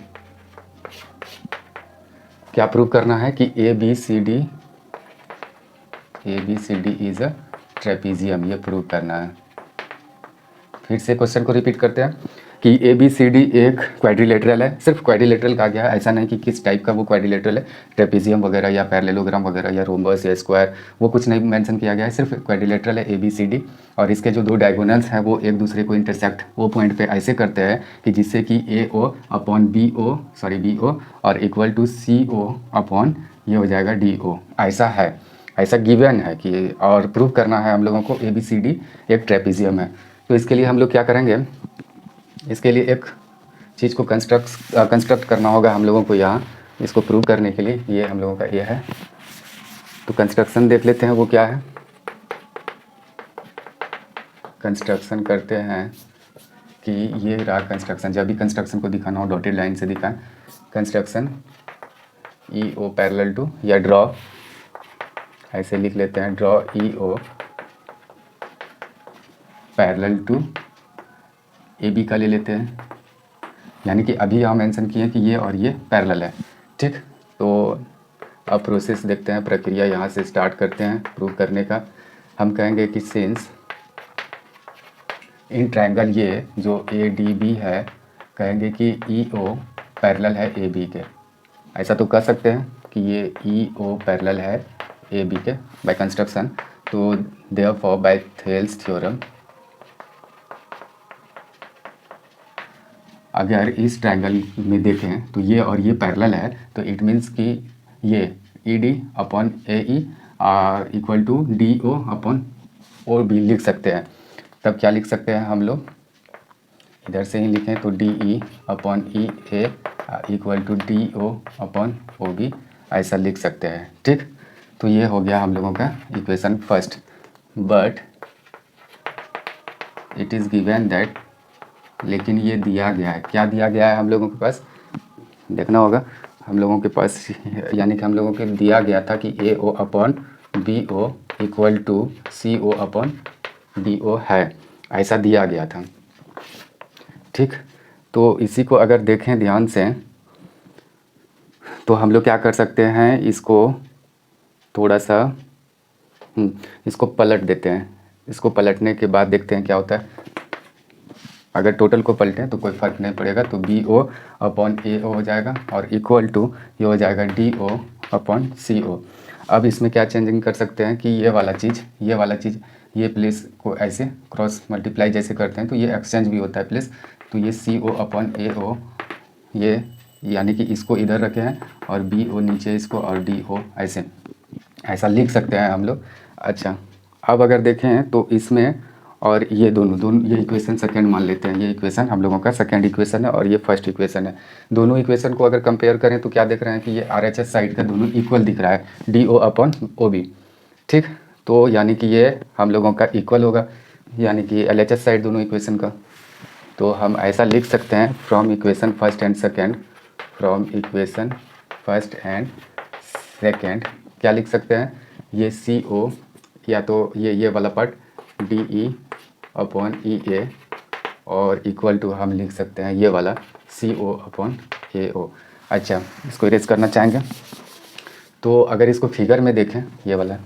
क्या प्रूव करना है कि A B C D is a trapezium, ये प्रूव करना है। फिर से क्वेश्चन को रिपीट करते हैं कि ए बी सी डी एक क्वाड्रिलेटरल है, सिर्फ क्वाड्रिलेटरल कहा गया है, ऐसा नहीं कि किस टाइप का वो क्वाड्रिलेटरल है, ट्रेपीजियम वगैरह या पैरेललोग्राम वगैरह या रोम्बस या स्क्वायर, वो कुछ नहीं मेंशन किया गया है, सिर्फ क्वाड्रिलेटरल है ए बी सी डी। और इसके जो दो डायगोनल्स हैं वो एक दूसरे को इंटरसेक्ट वो पॉइंट पे ऐसे करते हैं कि जिससे कि A O upon B O और equal to C O upon ये हो जाएगा डी ओ, ऐसा है, ऐसा गिवन है कि, और प्रूव करना है हम लोगों को ए बी सी डी एक ट्रेपीजियम है। तो इसके लिए हम लोग क्या करेंगे, इसके लिए एक चीज़ को कंस्ट्रक्ट करना होगा हम लोगों को यहाँ, इसको प्रूव करने के लिए। ये हम लोगों का ये है, तो कंस्ट्रक्शन देख लेते हैं वो क्या है। कंस्ट्रक्शन करते हैं कि ये रहा कंस्ट्रक्शन, जब भी कंस्ट्रक्शन को दिखाना हो डॉटेड लाइन से दिखाएं। Construction E O parallel to, या ड्रॉ ऐसे लिख लेते हैं, draw E O parallel to A B का ले लेते हैं, यानी कि अभी हम मेंशन किए कि ये और ये पैरेलल है। ठीक, तो अब प्रोसेस देखते हैं, प्रक्रिया यहाँ से स्टार्ट करते हैं प्रूव करने का। हम कहेंगे कि सिंस इन ट्रायंगल ये जो ए डी बी है, कहेंगे कि ई ओ पैरेलल है ए बी के। ऐसा तो कह सकते हैं कि ये ई ओ पैरेलल है ए बी के बाय कंस्ट्रक्शन। तो देयरफॉर बाय थेल्स थ्योरम, अगर इस ट्रायंगल में देखें तो ये और ये पैरेलल है, तो इट मीन्स कि ये E D upon A E are equal to D O upon O B लिख सकते हैं। तब क्या लिख सकते हैं हम लोग, इधर से ही लिखें तो D E upon E A equal to D O upon O B, ऐसा लिख सकते हैं। ठीक, तो ये हो गया हम लोगों का equation first. But it is given that, लेकिन ये दिया गया है, क्या दिया गया है हम लोगों के पास देखना होगा। हम लोगों के पास यानी कि हम लोगों के दिया गया था कि A O upon B O equal to C O upon D O है, ऐसा दिया गया था। ठीक, तो इसी को अगर देखें ध्यान से तो हम लोग क्या कर सकते हैं, इसको थोड़ा सा इसको पलट देते हैं। इसको पलटने के बाद देखते हैं क्या होता है। अगर टोटल को पलटें तो कोई फ़र्क नहीं पड़ेगा, तो बी ओ अपॉन ए ओ हो जाएगा और इक्वल टू ये हो जाएगा डी ओ अपॉन सी ओ। अब इसमें क्या चेंजिंग कर सकते हैं कि ये वाला चीज़ ये प्लेस को ऐसे क्रॉस मल्टीप्लाई जैसे करते हैं तो ये एक्सचेंज भी होता है प्लेस। तो ये सी ओ अपॉन ए ओ, ये यानी कि इसको इधर रखे हैं और बी ओ नीचे इसको और डी ओ ऐसा लिख सकते हैं हम लोग। अच्छा, अब अगर देखें तो इसमें और ये दोनों ये इक्वेशन सेकंड मान लेते हैं, ये इक्वेशन हम लोगों का सेकंड इक्वेशन है और ये फर्स्ट इक्वेशन है। दोनों इक्वेशन को अगर कंपेयर करें तो क्या देख रहे हैं कि ये आर एच एस साइड का दोनों इक्वल दिख रहा है, D O upon O B. ठीक, तो यानी कि ये हम लोगों का इक्वल होगा, यानी कि एल एच एस साइड दोनों इक्वेशन का। तो हम ऐसा लिख सकते हैं from equation first and second, from equation first and second क्या लिख सकते हैं, ये सी ओ या तो ये वाला part D E upon E ए और इक्वल टू हम लिख सकते हैं ये वाला सी ओ अपॉन ए ओ। अच्छा, इसको इरेज करना चाहेंगे तो अगर इसको फिगर में देखें, ये वाला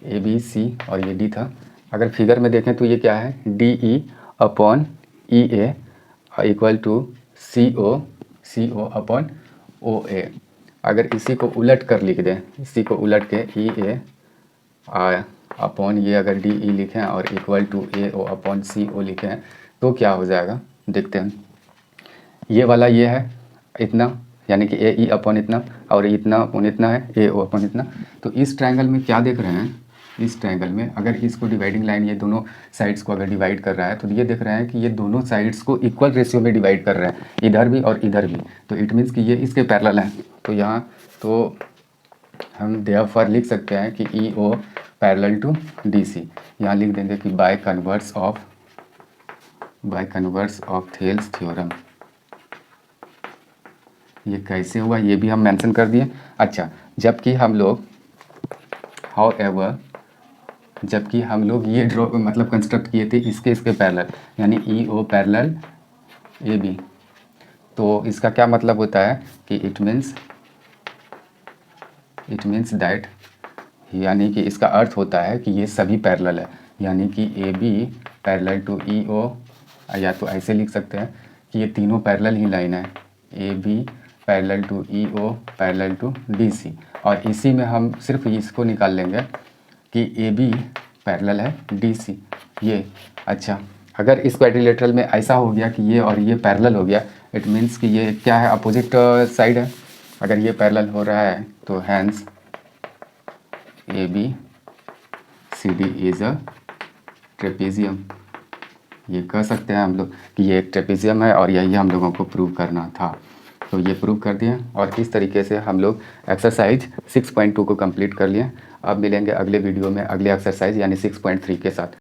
ए बी सी और ये डी था, अगर फिगर में देखें तो ये क्या है, D E upon E A equal to C O upon O A. अगर इसी को उलट कर लिख दें, इसी को उलट के ई ए अपॉन ये अगर डी ई लिखें और equal to A O upon C O लिखें तो क्या हो जाएगा देखते हैं। ये वाला ये है इतना, यानी कि ए ई अपॉन इतना और इतना अपॉन इतना है, ए ओ अपॉन इतना। तो इस ट्रायंगल में क्या देख रहे हैं, इस ट्रायंगल में अगर इसको डिवाइडिंग लाइन ये दोनों साइड्स को अगर डिवाइड कर रहा है तो ये देख रहे हैं कि ये दोनों साइड्स को इक्वल रेशियो में डिवाइड कर रहे हैं, इधर भी और इधर भी। तो इट मीन्स कि ये इसके पैरेलल हैं। तो यहाँ तो हम देयरफॉर लिख सकते हैं कि ई ओ पैरेलल टू डी सी। यहाँ लिख देंगे कि bye converse of Thales theorem. ये कैसे हुआ ये भी हम मेंशन कर दिए। अच्छा, जबकि हम लोग जबकि हम लोग ये ड्रॉ मतलब कंस्ट्रक्ट किए थे इसके पैरेलल, यानी ई ओ पैरेलल ए बी। तो इसका क्या मतलब होता है कि इट मीन्स दैट, यानी कि इसका अर्थ होता है कि ये सभी पैरेलल है, यानी कि A B parallel to E ओ, या तो ऐसे लिख सकते हैं कि ये तीनों पैरेलल ही लाइन है, A B parallel to E O parallel to D C. और इसी में हम सिर्फ इसको निकाल लेंगे कि ए बी पैरेलल है डी सी ये। अच्छा, अगर इस क्वाड्रिलेटरल में ऐसा हो गया कि ये और ये पैरेलल हो गया, इट मीन्स कि ये क्या है, अपोजिट साइड है। अगर ये पैरेलल हो रहा है तो hence A B C D is a trapezium. ये कह सकते हैं हम लोग कि ये एक ट्रेपेजियम है और यही हम लोगों को प्रूव करना था। तो ये प्रूव कर दिए और इस तरीके से हम लोग एक्सरसाइज 6.2 को कंप्लीट कर लिए। अब मिलेंगे अगले वीडियो में अगले एक्सरसाइज यानी 6.3 के साथ।